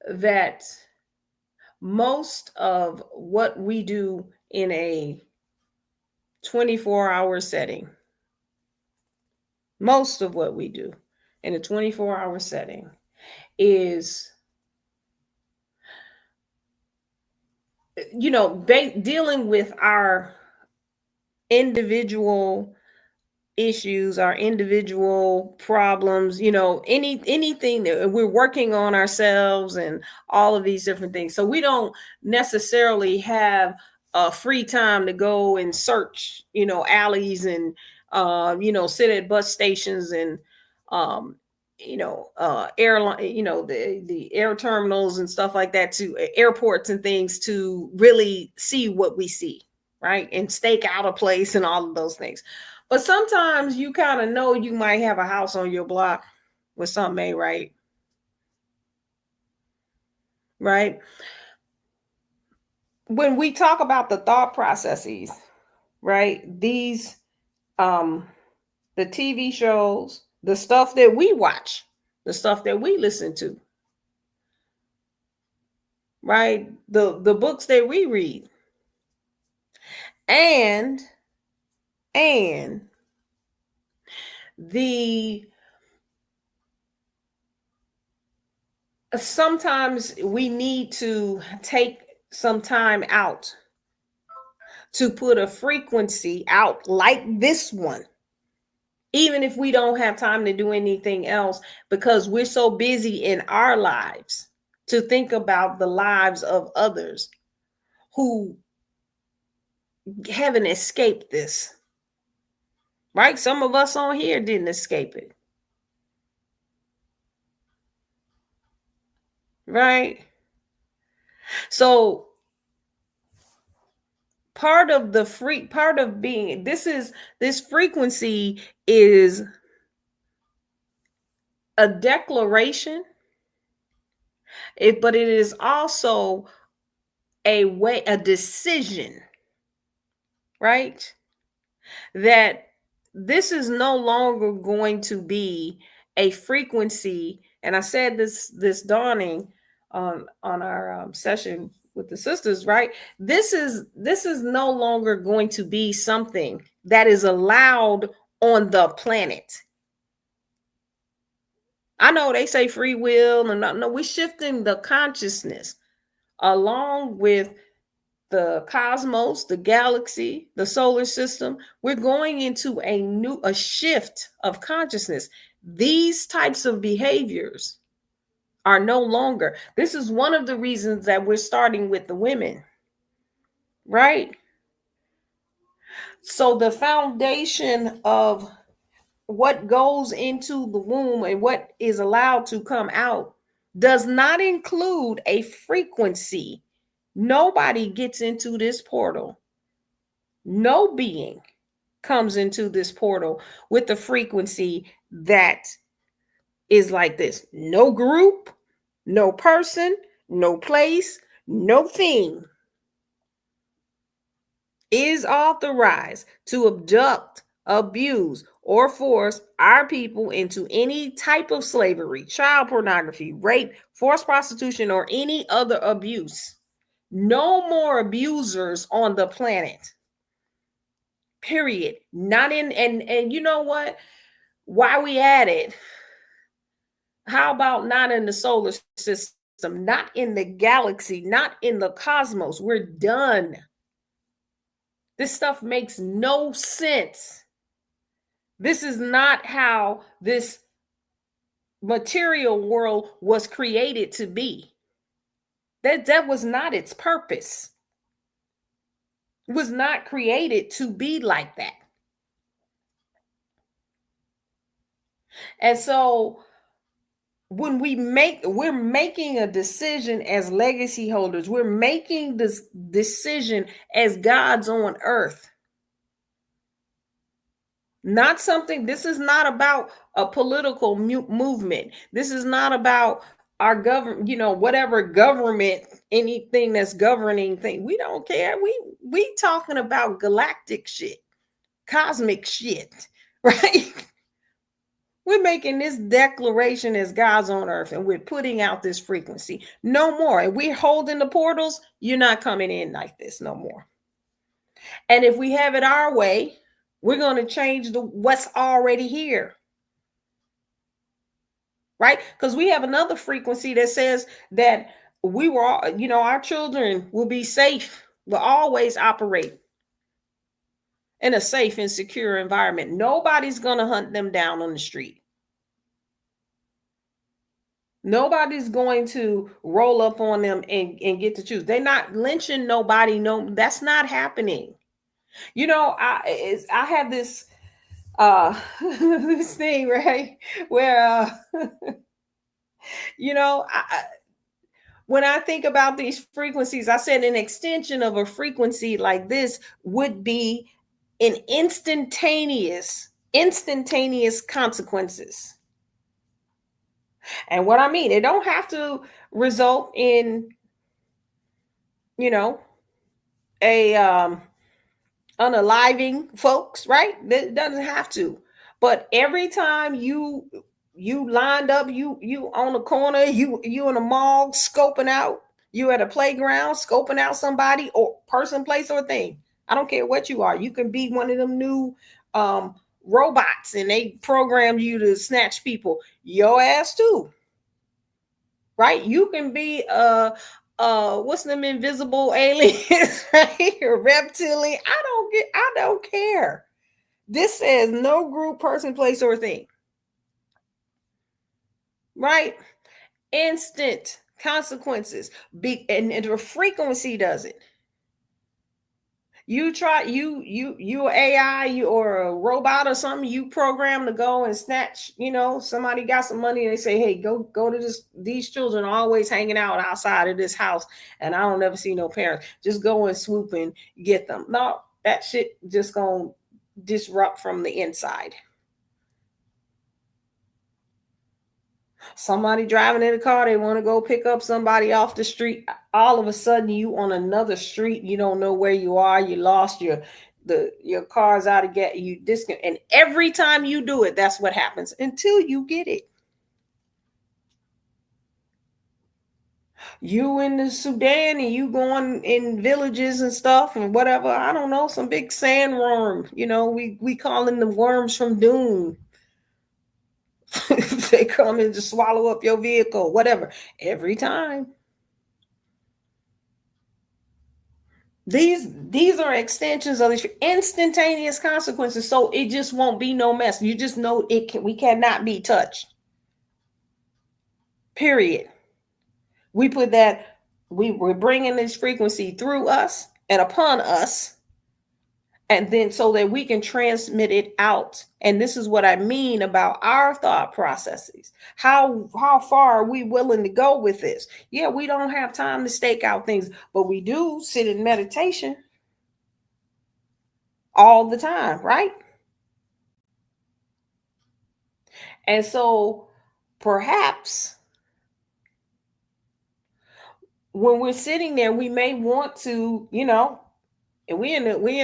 that most of what we do in a 24-hour setting, most of what we do in a 24-hour setting is, dealing with our individual issues, our individual problems, anything that we're working on ourselves, and all of these different things. So we don't necessarily have free time to go and search, alleys, and sit at bus stations, and airline, the air terminals and stuff like that, to airports and things, to really see what we see, right? And stake out a place and all of those things. But sometimes you kind of know you might have a house on your block with something ain't right. Right? When we talk about the thought processes, right? These the TV shows, the stuff that we watch, the stuff that we listen to, right? The books that we read, and the sometimes we need to take some time out to put a frequency out like this one, even if we don't have time to do anything else, because we're so busy in our lives to think about the lives of others who haven't escaped this, right? Some of us on here didn't escape it, right? So part of being this frequency is a declaration, but it is also a decision, right? That this is no longer going to be a frequency. And I said this dawning on our session with the sisters, right? This is no longer going to be something that is allowed on the planet. I know they say free will, and no, we're shifting the consciousness along with the cosmos, the galaxy, the solar system. We're going into a shift of consciousness. These types of behaviors are no longer. This is one of the reasons that we're starting with the women, right? So the foundation of what goes into the womb and what is allowed to come out does not include a frequency. Nobody gets into this portal. No being comes into this portal with the frequency that is like this. No group, no person, no place, no thing is authorized to abduct, abuse, or force our people into any type of slavery, child pornography, rape, forced prostitution, or any other abuse. No more abusers on the planet. Period. Not in, and you know what? Why we at it? How about not in the solar system, not in the galaxy, not in the cosmos? We're done. This stuff makes no sense. This is not how this material world was created to be. That was not its purpose. It was not created to be like that. And so when we're making a decision as legacy holders, we're making this decision as gods on earth. Not something, this is not about a political movement. This is not about our government, whatever government, anything that's governing thing. We don't care. We talking about galactic shit, cosmic shit, right? We're making this declaration as God's on earth, and we're putting out this frequency. No more. And we're holding the portals. You're not coming in like this no more. And if we have it our way, we're going to change what's already here. Right? Because we have another frequency that says that we were all, our children will be safe, will always operate in a safe and secure environment. Nobody's going to hunt them down on the street. Nobody's going to roll up on them and get to choose. They're not lynching nobody. No, that's not happening. I have this this thing, right, where when I think about these frequencies, I said an extension of a frequency like this would be an instantaneous consequences. And what I mean, it don't have to result in, a unaliving folks, right? It doesn't have to. But every time you lined up, you on the corner, you in a mall scoping out, you at a playground scoping out somebody or person, place, or thing. I don't care what you are. You can be one of them new robots and they program you to snatch people. Your ass too. Right? You can be a what's them invisible aliens, right? Or reptilian. I don't care. This says no group, person, place, or thing. Right? Instant consequences. Big and the frequency does it. You try you AI, you or a robot or something, you program to go and snatch, somebody got some money and they say, hey, go to these children are always hanging out outside of this house and I don't ever see no parents. Just go and swoop and get them. No, that shit just gonna disrupt from the inside. Somebody driving in a car, they want to go pick up somebody off the street. All of a sudden, you on another street, you don't know where you are. You lost your car's out of gas. You disconnect, and every time you do it, that's what happens until you get it. You in the Sudan and you going in villages and stuff and whatever. I don't know, some big sandworm. We calling them worms from Doom. They come in to swallow up your vehicle, whatever. Every time. These are extensions of these instantaneous consequences, so it just won't be no mess. You just know we cannot be touched. Period. We put that we're bringing this frequency through us and upon us, and then so that we can transmit it out. And this is what I mean about our thought processes. How far are we willing to go with this? Yeah, we don't have time to stake out things, but we do sit in meditation all the time, right? And so perhaps when we're sitting there, we may want to, and we in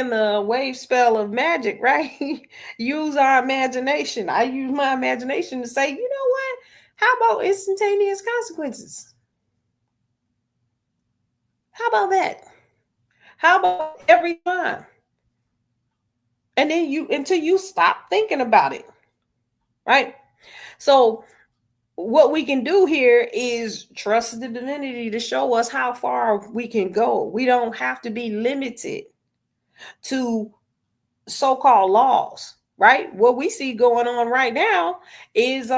the wave spell of magic, right? Use our imagination. I use my imagination to say, you know what? How about instantaneous consequences? How about that? How about every time? And then until you stop thinking about it, right? So what we can do here is trust the divinity to show us how far we can go. We don't have to be limited to so-called laws, right? What we see going on right now is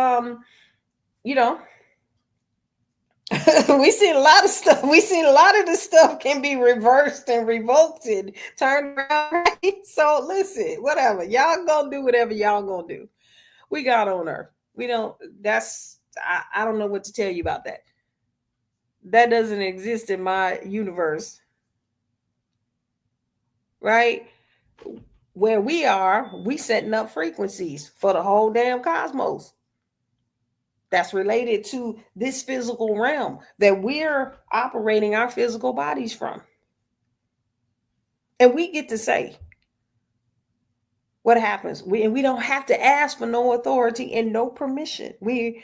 we see a lot of stuff. We see a lot of this stuff can be reversed and revoked and turned around, right? So listen, whatever. Y'all gonna do whatever y'all gonna do. We got on earth. We don't, I don't know what to tell you about that. That doesn't exist in my universe. Right? Where we are, we setting up frequencies for the whole damn cosmos. That's related to this physical realm that we're operating our physical bodies from. And we get to say what happens. We don't have to ask for no authority and no permission. We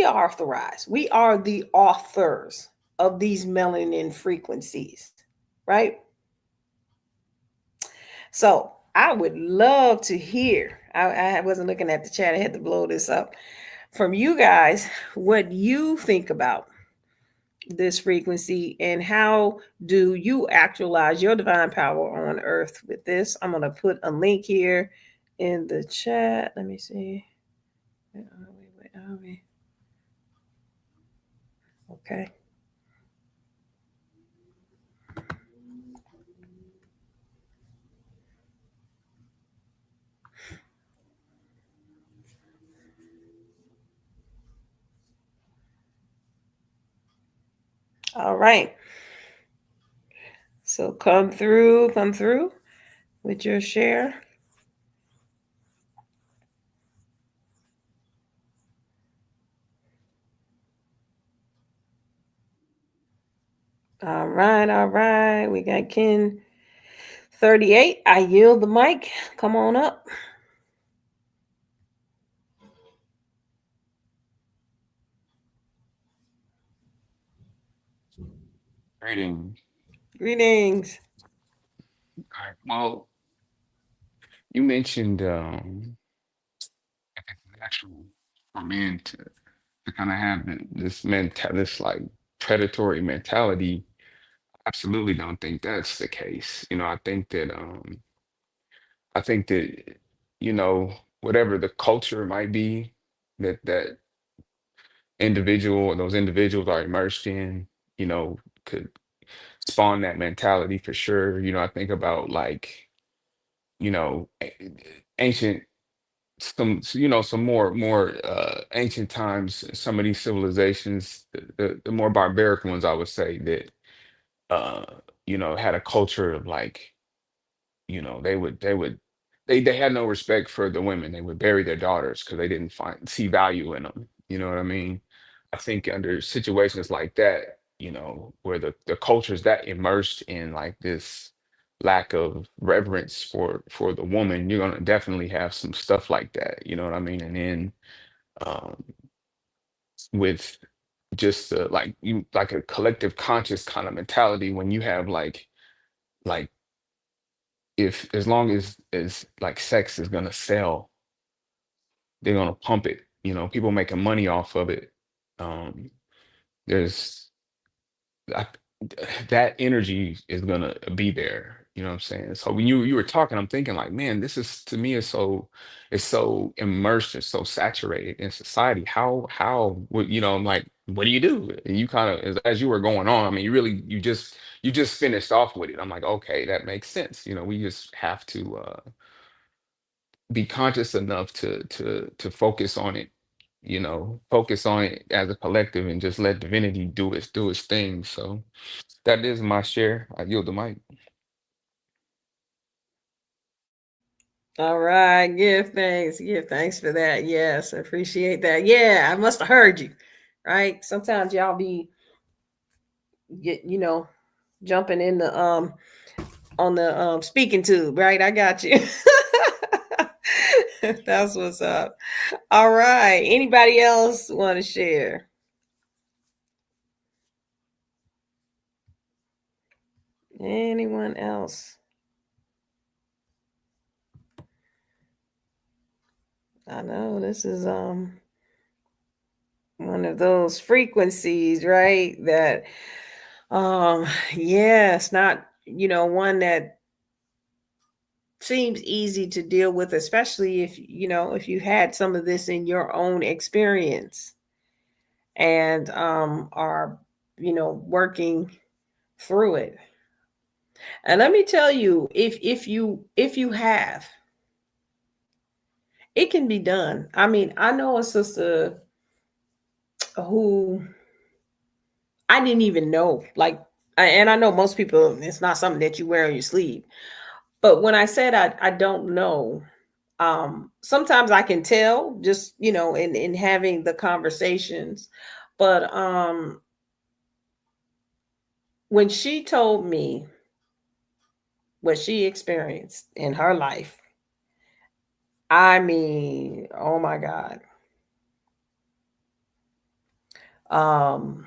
are authorized. We are the authors of these melanin frequencies, right? So I would love to hear, I wasn't looking at the chat, I had to blow this up, from you guys, what you think about this frequency and how do you actualize your divine power on earth with this. I'm going to put a link here in the chat. Let me see. Where are we? Okay. All right. So come through with your share. All right. We got Ken 38. I yield the mic. Come on up. Greetings. All right. Well, you mentioned if it's natural for men to kind of have this mental, this like predatory mentality, absolutely don't think that's the case. I think that, whatever the culture might be that individual or those individuals are immersed in, could spawn that mentality for sure. I think about like, ancient some more ancient times, some of these civilizations, the more barbaric ones, I would say, that uh had a culture of like, they had no respect for the women. They would bury their daughters because they didn't see value in them. You know what I mean? I think under situations like that, where the culture is that immersed in like this lack of reverence for the woman, you're gonna definitely have some stuff like that. You know what I mean? And then um with just like a collective conscious kind of mentality, when you have like if as long as like sex is gonna sell, they're gonna pump it. People making money off of it. There's I, that energy is gonna be there. You know what I'm saying? So when you were talking, I'm thinking like, man, this is to me is so immersed, it's so saturated in society. I'm like, what do you do? And you kind of as you were going on, I mean, you just finished off with it. I'm like, okay, that makes sense. We just have to be conscious enough to focus on it as a collective and just let divinity do its thing. So that is my share. I yield the mic. All right, give thanks. Give thanks for that. Yes, I appreciate that. Yeah, I must have heard you. Right? Sometimes y'all be jumping in the on the speaking tube, right? I got you. That's what's up. All right. Anybody else want to share? Anyone else? I know this is one of those frequencies, right? That yeah, it's not, one that seems easy to deal with, especially if you had some of this in your own experience and are, working through it. And let me tell you, if you have, it can be done. I mean, I know a sister who I didn't even know, like, and I know most people, it's not something that you wear on your sleeve. But when I said I don't know, sometimes I can tell just, in having the conversations. But when she told me what she experienced in her life, I mean, oh my God. Um,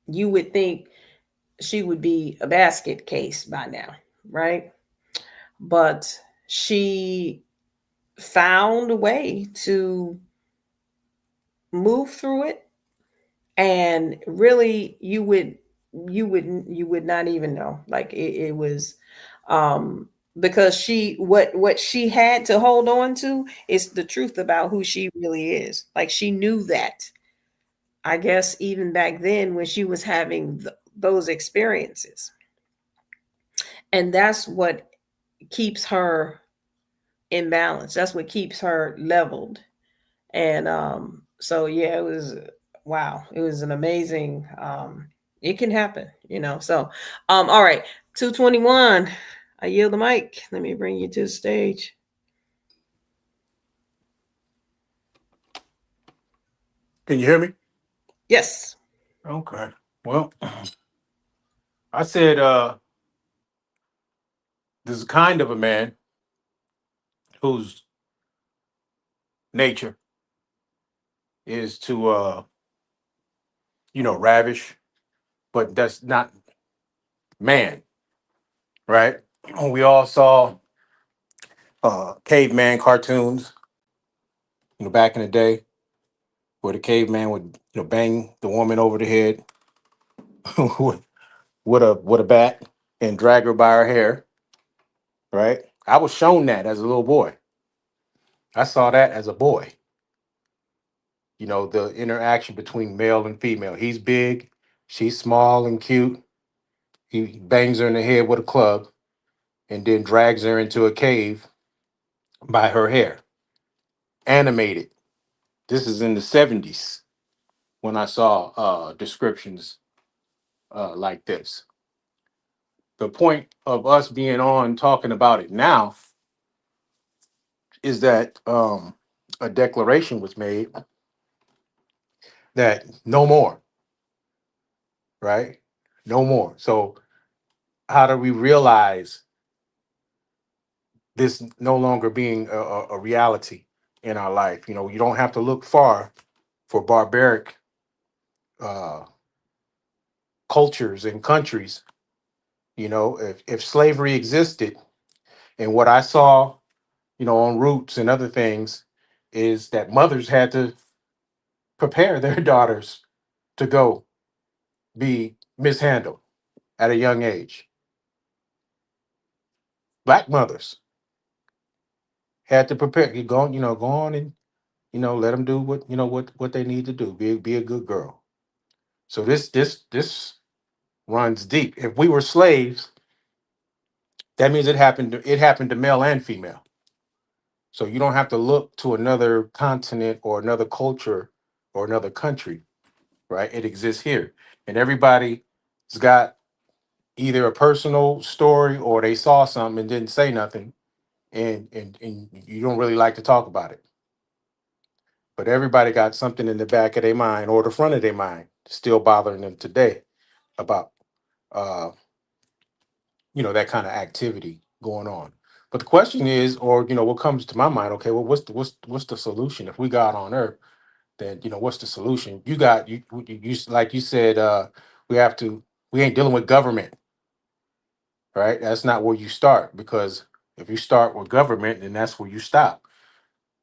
you would think she would be a basket case by now, right? But she found a way to move through it, and really you would not even know, like it was because what she had to hold on to is the truth about who she really is. Like she knew that, I guess, even back then when she was having those experiences. And that's what keeps her in balance. That's what keeps her leveled. And so yeah, it was, wow, it was an amazing it can happen, So all right, 221. I yield the mic. Let me bring you to the stage. Can you hear me? Yes. Okay. Well, I said there's a kind of a man whose nature is to ravish, but that's not man, right? We all saw caveman cartoons, back in the day, where the caveman would, bang the woman over the head with a bat and drag her by her hair, right? I was shown that as a little boy. I saw that as a boy. You know, the interaction between male and female. He's big, she's small and cute. He bangs her in the head with a club and then drags her into a cave by her hair. Animated. This is in the 70s when I saw descriptions like this. The point of us being on talking about it now is that a declaration was made that no more, right? No more. So, how do we realize this no longer being a reality in our life? You know, you don't have to look far for barbaric uh, cultures and countries. You know, if slavery existed, and what I saw, you know, on Roots and other things, is that mothers had to prepare their daughters to go be mishandled at a young age. Black mothers had to prepare. You go, you know, go on and let them do what what they need to do. Be a good girl. So this runs deep. If we were slaves, that means it happened to male and female. So you don't have to look to another continent or another culture or another country, right? It exists here, and everybody's got either a personal story or they saw something and didn't say nothing, and you don't really like to talk about it. But everybody got something in the back of their mind or the front of their mind still bothering them today about uh, that kind of activity going on. But the question is, or what comes to my mind? Okay, well, what's the solution? If we got on Earth, then what's the solution? You like you said, we have to. We ain't dealing with government, right? That's not where you start, because if you start with government, then that's where you stop.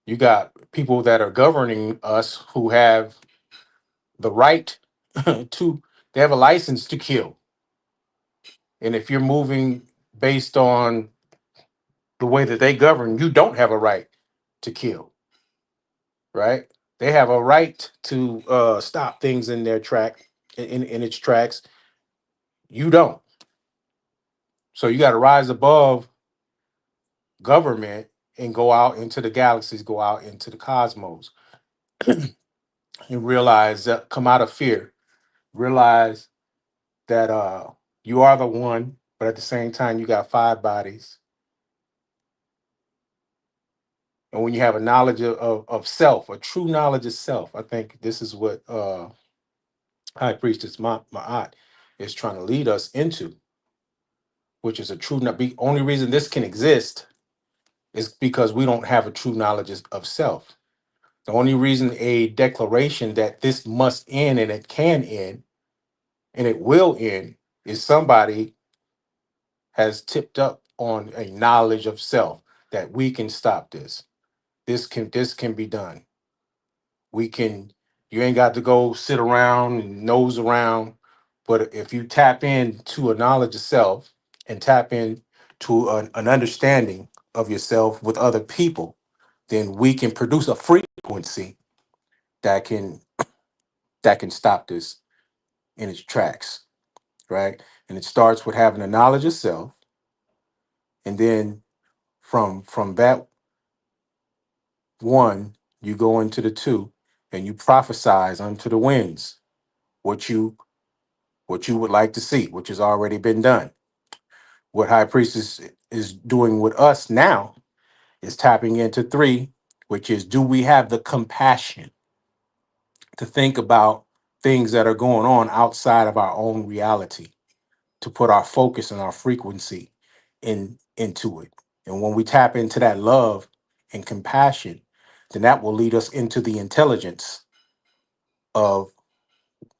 You got people that are governing us who have the right to. They have a license to kill, and if you're moving based on the way that they govern, you don't have a right to kill, right? They have a right to stop things in their track, in its tracks. You don't. So you got to rise above government and go out into the galaxies, go out into the cosmos, and realize that, come out of fear, realize that you are the one, but at the same time you got five bodies. And when you have a knowledge of self, a true knowledge of self, I think this is what High Priestess Ma'at is trying to lead us into, which is a true. The only reason this can exist is because we don't have a true knowledge of self. The only reason a declaration that this must end and it can end and it will end is somebody has tipped up on a knowledge of self that we can stop this. This can be done. We can. You ain't got to go sit around and nose around, but if you tap into a knowledge of self and tap in to an understanding of yourself with other people, then we can produce a frequency that can stop this in its tracks, right? And it starts with having a knowledge of self, and then from that one, you go into the two, and you prophesize unto the winds what you would like to see, which has already been done. What High Priestess is doing with us now is tapping into three, which is, do we have the compassion to think about things that are going on outside of our own reality, to put our focus and our frequency into it. And when we tap into that love and compassion, then that will lead us into the intelligence of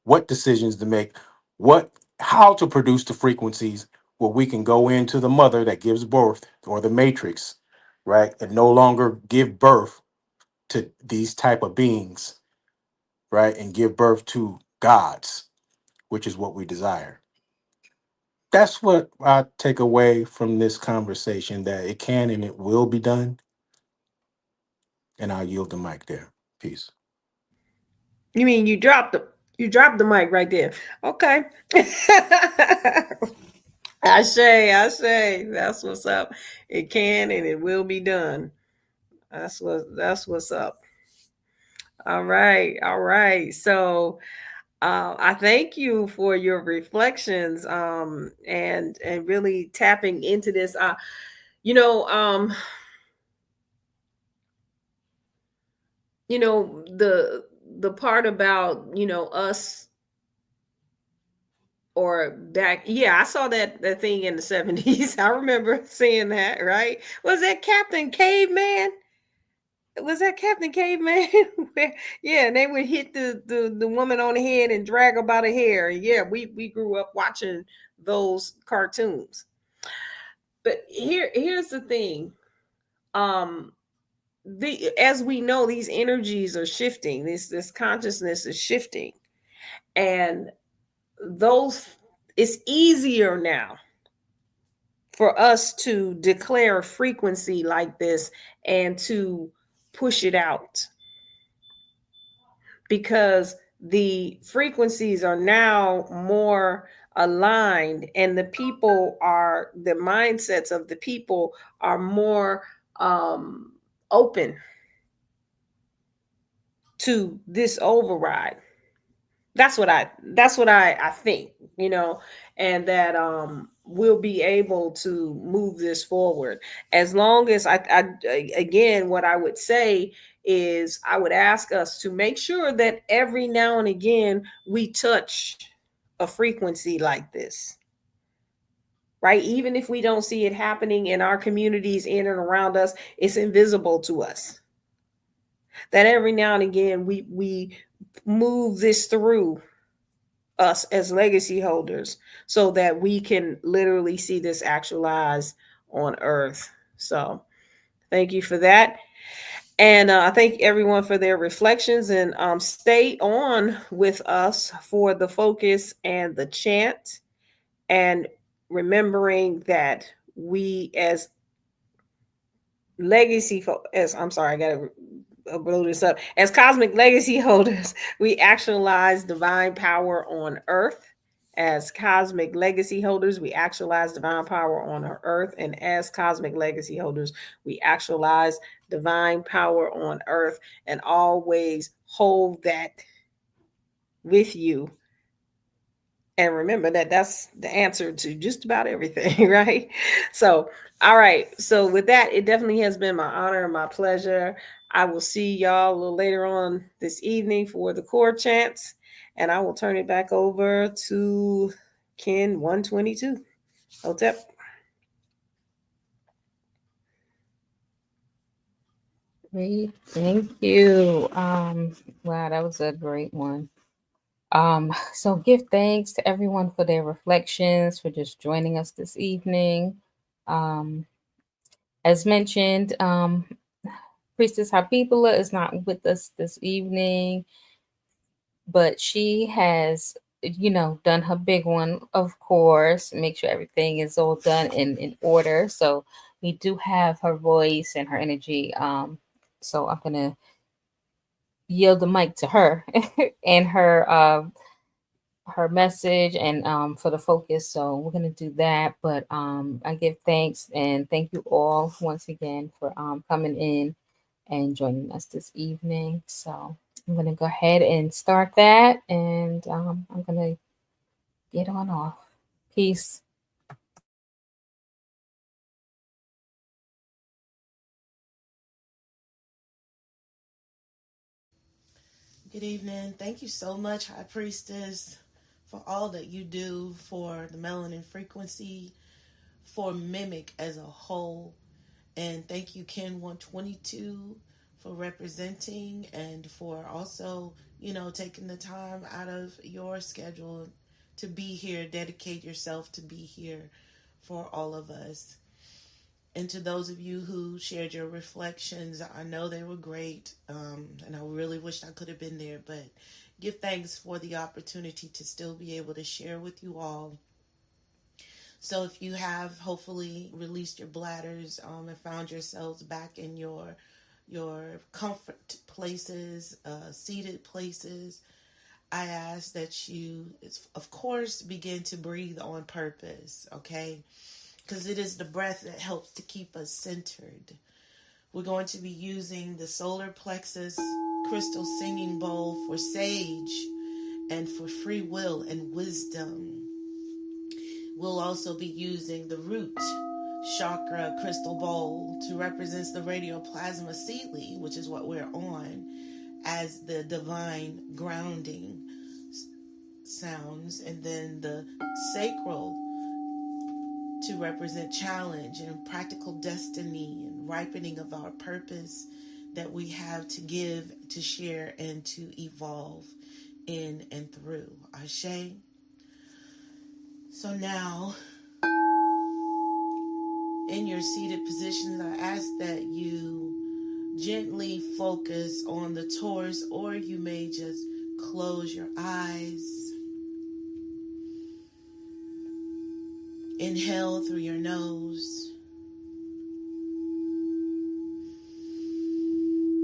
what decisions to make, what how to produce the frequencies where we can go into the mother that gives birth, or the matrix, right? And no longer give birth to these type of beings, right? And give birth to gods, which is what we desire. That's what I take away from this conversation, that it can and it will be done. And I'll yield the mic there. Peace. You mean you dropped the mic right there. Okay. I say that's what's up. It can and it will be done. That's what's up. All right. All right. So I thank you for your reflections and really tapping into this. You know, um, the part about, us or back, yeah, I saw that thing in the 70s. I remember seeing that, right? Was that Captain Caveman? Was that Captain Caveman? Yeah, and they would hit the woman on the head and drag her by the hair. Yeah, we grew up watching those cartoons. But here's the thing. Um as we know, these energies are shifting. This consciousness is shifting. And those it's easier now for us to declare a frequency like this and to push it out, because the frequencies are now more aligned, and the mindsets of the people are more open to this override. That's what I think, and that we'll be able to move this forward, as long as again, what I would say is I would ask us to make sure that every now and again we touch a frequency like this, right? Even if we don't see it happening in our communities, in and around us, it's invisible to us. That every now and again we move this through us as legacy holders, so that we can literally see this actualized on earth. So thank you for that. And I thank everyone for their reflections, and stay on with us for the focus and the chant, and remembering that we as as I'm sorry, I gotta blow this up. As cosmic legacy holders, we actualize divine power on earth. As cosmic legacy holders, we actualize divine power on our earth. And as cosmic legacy holders, we actualize divine power on earth, and always hold that with you. And remember that that's the answer to just about everything, right? So, all right. So, with that, it definitely has been my honor and my pleasure. I will see y'all a little later on this evening for the core chants, and I will turn it back over to Ken 122. Hotep. Great. Thank you. Wow, that was a great one. So give thanks to everyone for their reflections, for just joining us this evening. As mentioned, Priestess Habibula is not with us this evening, but she has, done her big one, of course, make sure everything is all done in order. So we do have her voice and her energy. So I'm gonna yield the mic to her and her message and for the focus. So we're gonna do that. But I give thanks and thank you all once again for coming in and joining us this evening. So I'm gonna go ahead and start that, and I'm gonna get on off. Peace. Good evening. Thank you so much, High Priestess, for all that you do for the melanin frequency, for Mimic as a whole. And thank you, Ken 122, for representing and for also, taking the time out of your schedule to be here, dedicate yourself to be here for all of us. And to those of you who shared your reflections, I know they were great. And I really wished I could have been there, but give thanks for the opportunity to still be able to share with you all. So if you have hopefully released your bladders and found yourselves back in your comfort places, seated places, I ask that you, of course, begin to breathe on purpose, okay? Because it is the breath that helps to keep us centered. We're going to be using the solar plexus crystal singing bowl for sage and for free will and wisdom. We'll also be using the root chakra crystal bowl to represent the radioplasma seedly, which is what we're on, as the divine grounding sounds, and then the sacral to represent challenge and practical destiny and ripening of our purpose that we have to give, to share, and to evolve in and through. Ashe. So now, in your seated positions, I ask that you gently focus on the torus, or you may just close your eyes. Inhale through your nose.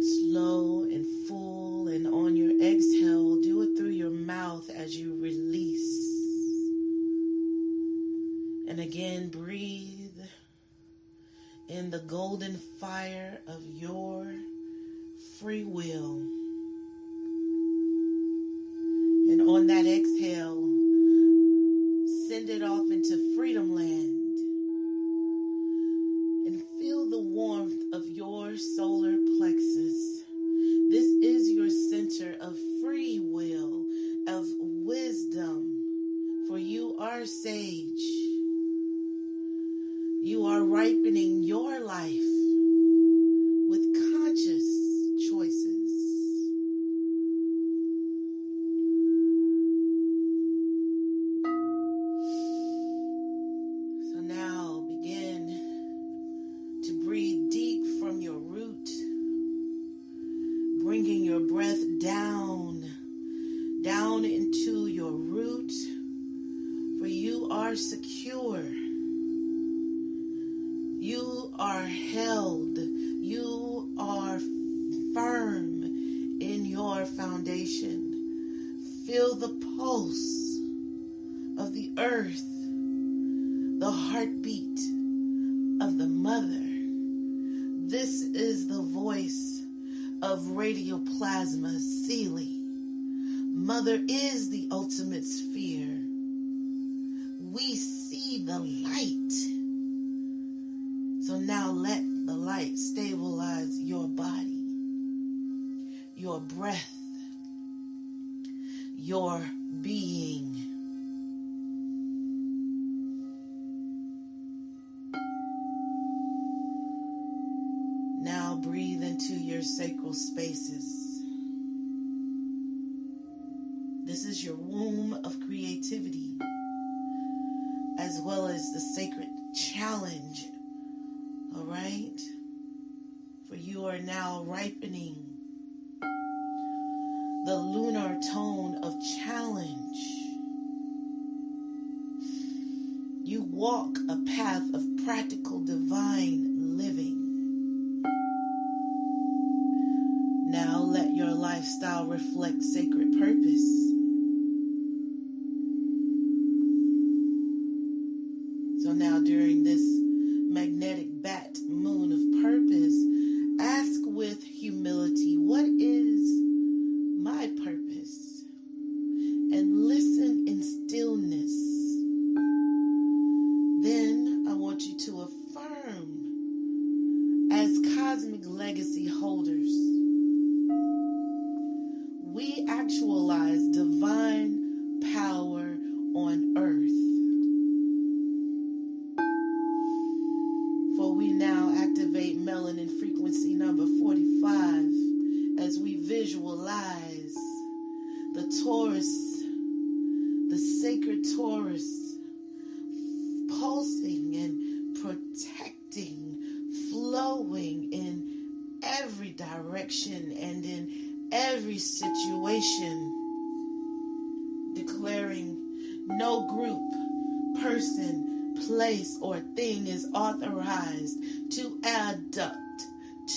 Slow and full, and on your exhale, do it through your mouth as you release. And again, breathe in the golden fire of your free will. And on that exhale, send it off into freedom land. And feel the warmth of your solar plexus. This is your center of free will, of wisdom. For you are sage. You are ripening your life with conscious choices. So now begin to breathe deep from your root, bringing your breath down into your root, for you are secure. You are held. You are firm in your foundation. Feel the pulse of the earth, the heartbeat of the mother. This is the voice of radioplasma Sealy. Mother is the ultimate sphere. We see the light. So now let the light stabilize your body, your breath, your being. Now breathe into your sacral spaces. This is your womb of creativity, as well as the sacred challenge. All right? For you are now ripening the lunar tone of challenge. You walk a path of practical divine living. Now let your lifestyle reflect sacred purpose. So now during this magnetic bat moon of purpose, ask with humility, what is my purpose? And listen in stillness. Then I want you to affirm, as cosmic legacy holders, we actualize divine power on earth. For we now activate melanin frequency number 45 as we visualize the Taurus, the sacred Taurus, pulsing and protecting, flowing in every direction and in every situation No group, person, place, or thing is authorized to abduct,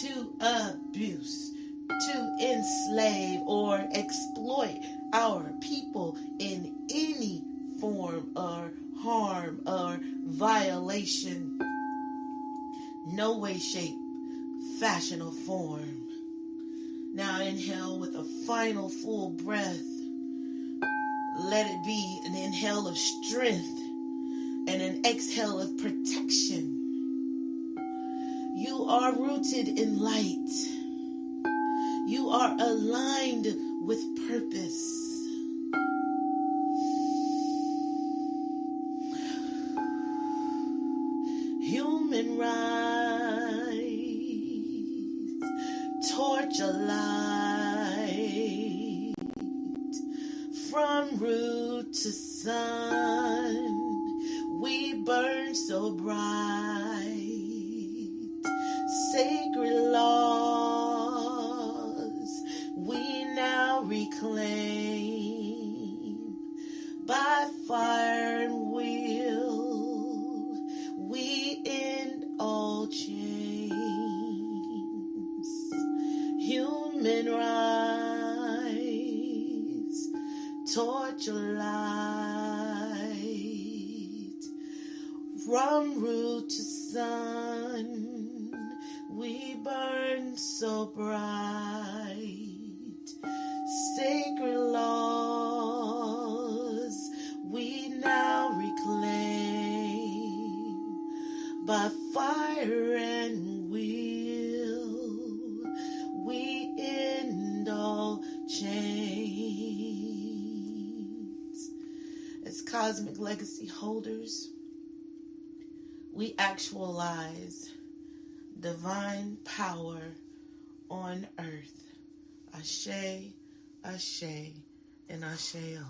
to abuse, to enslave or exploit our people in any form or harm or violation. No way, shape, fashion, or form. Now inhale with a final full breath. Let it be an inhale of strength and an exhale of protection. You are rooted in light. You are aligned with purpose. Human rights, torch a light from root to sun. We burn so bright. Sacred laws we now reclaim by fire and will. We end all chains. Human rights, torch a light from root to sun. We burn so bright. Sacred laws we now reclaim by fire and will. We end all chains. As cosmic legacy holders, we actualize divine power on earth. Ashe, Ashe, and Asheo.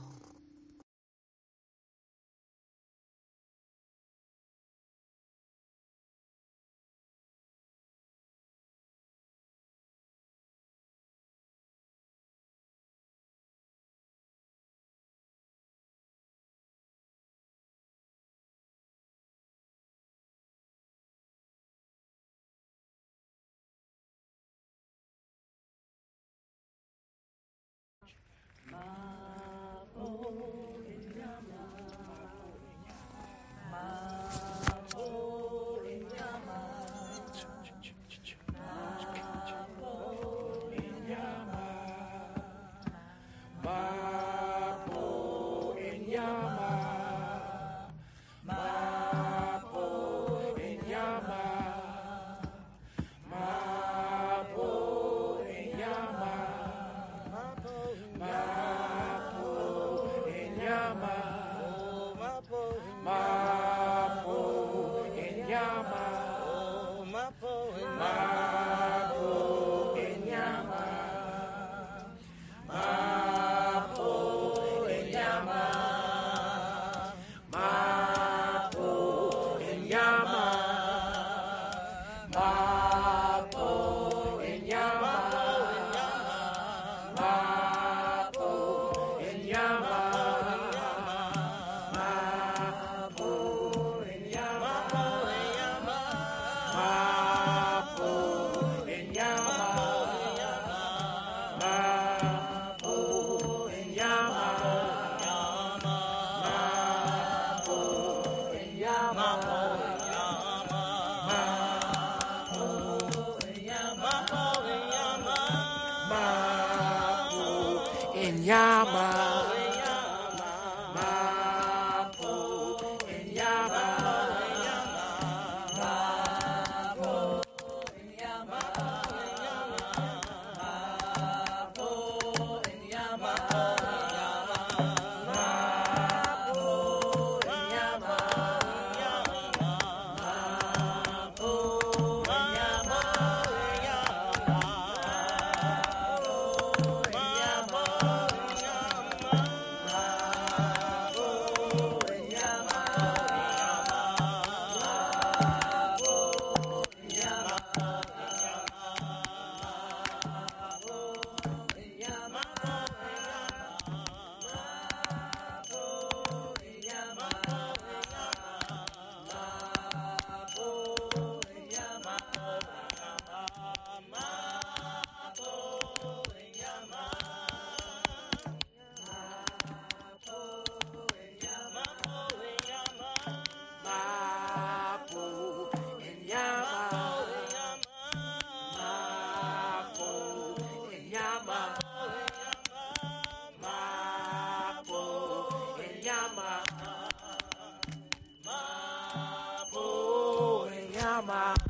my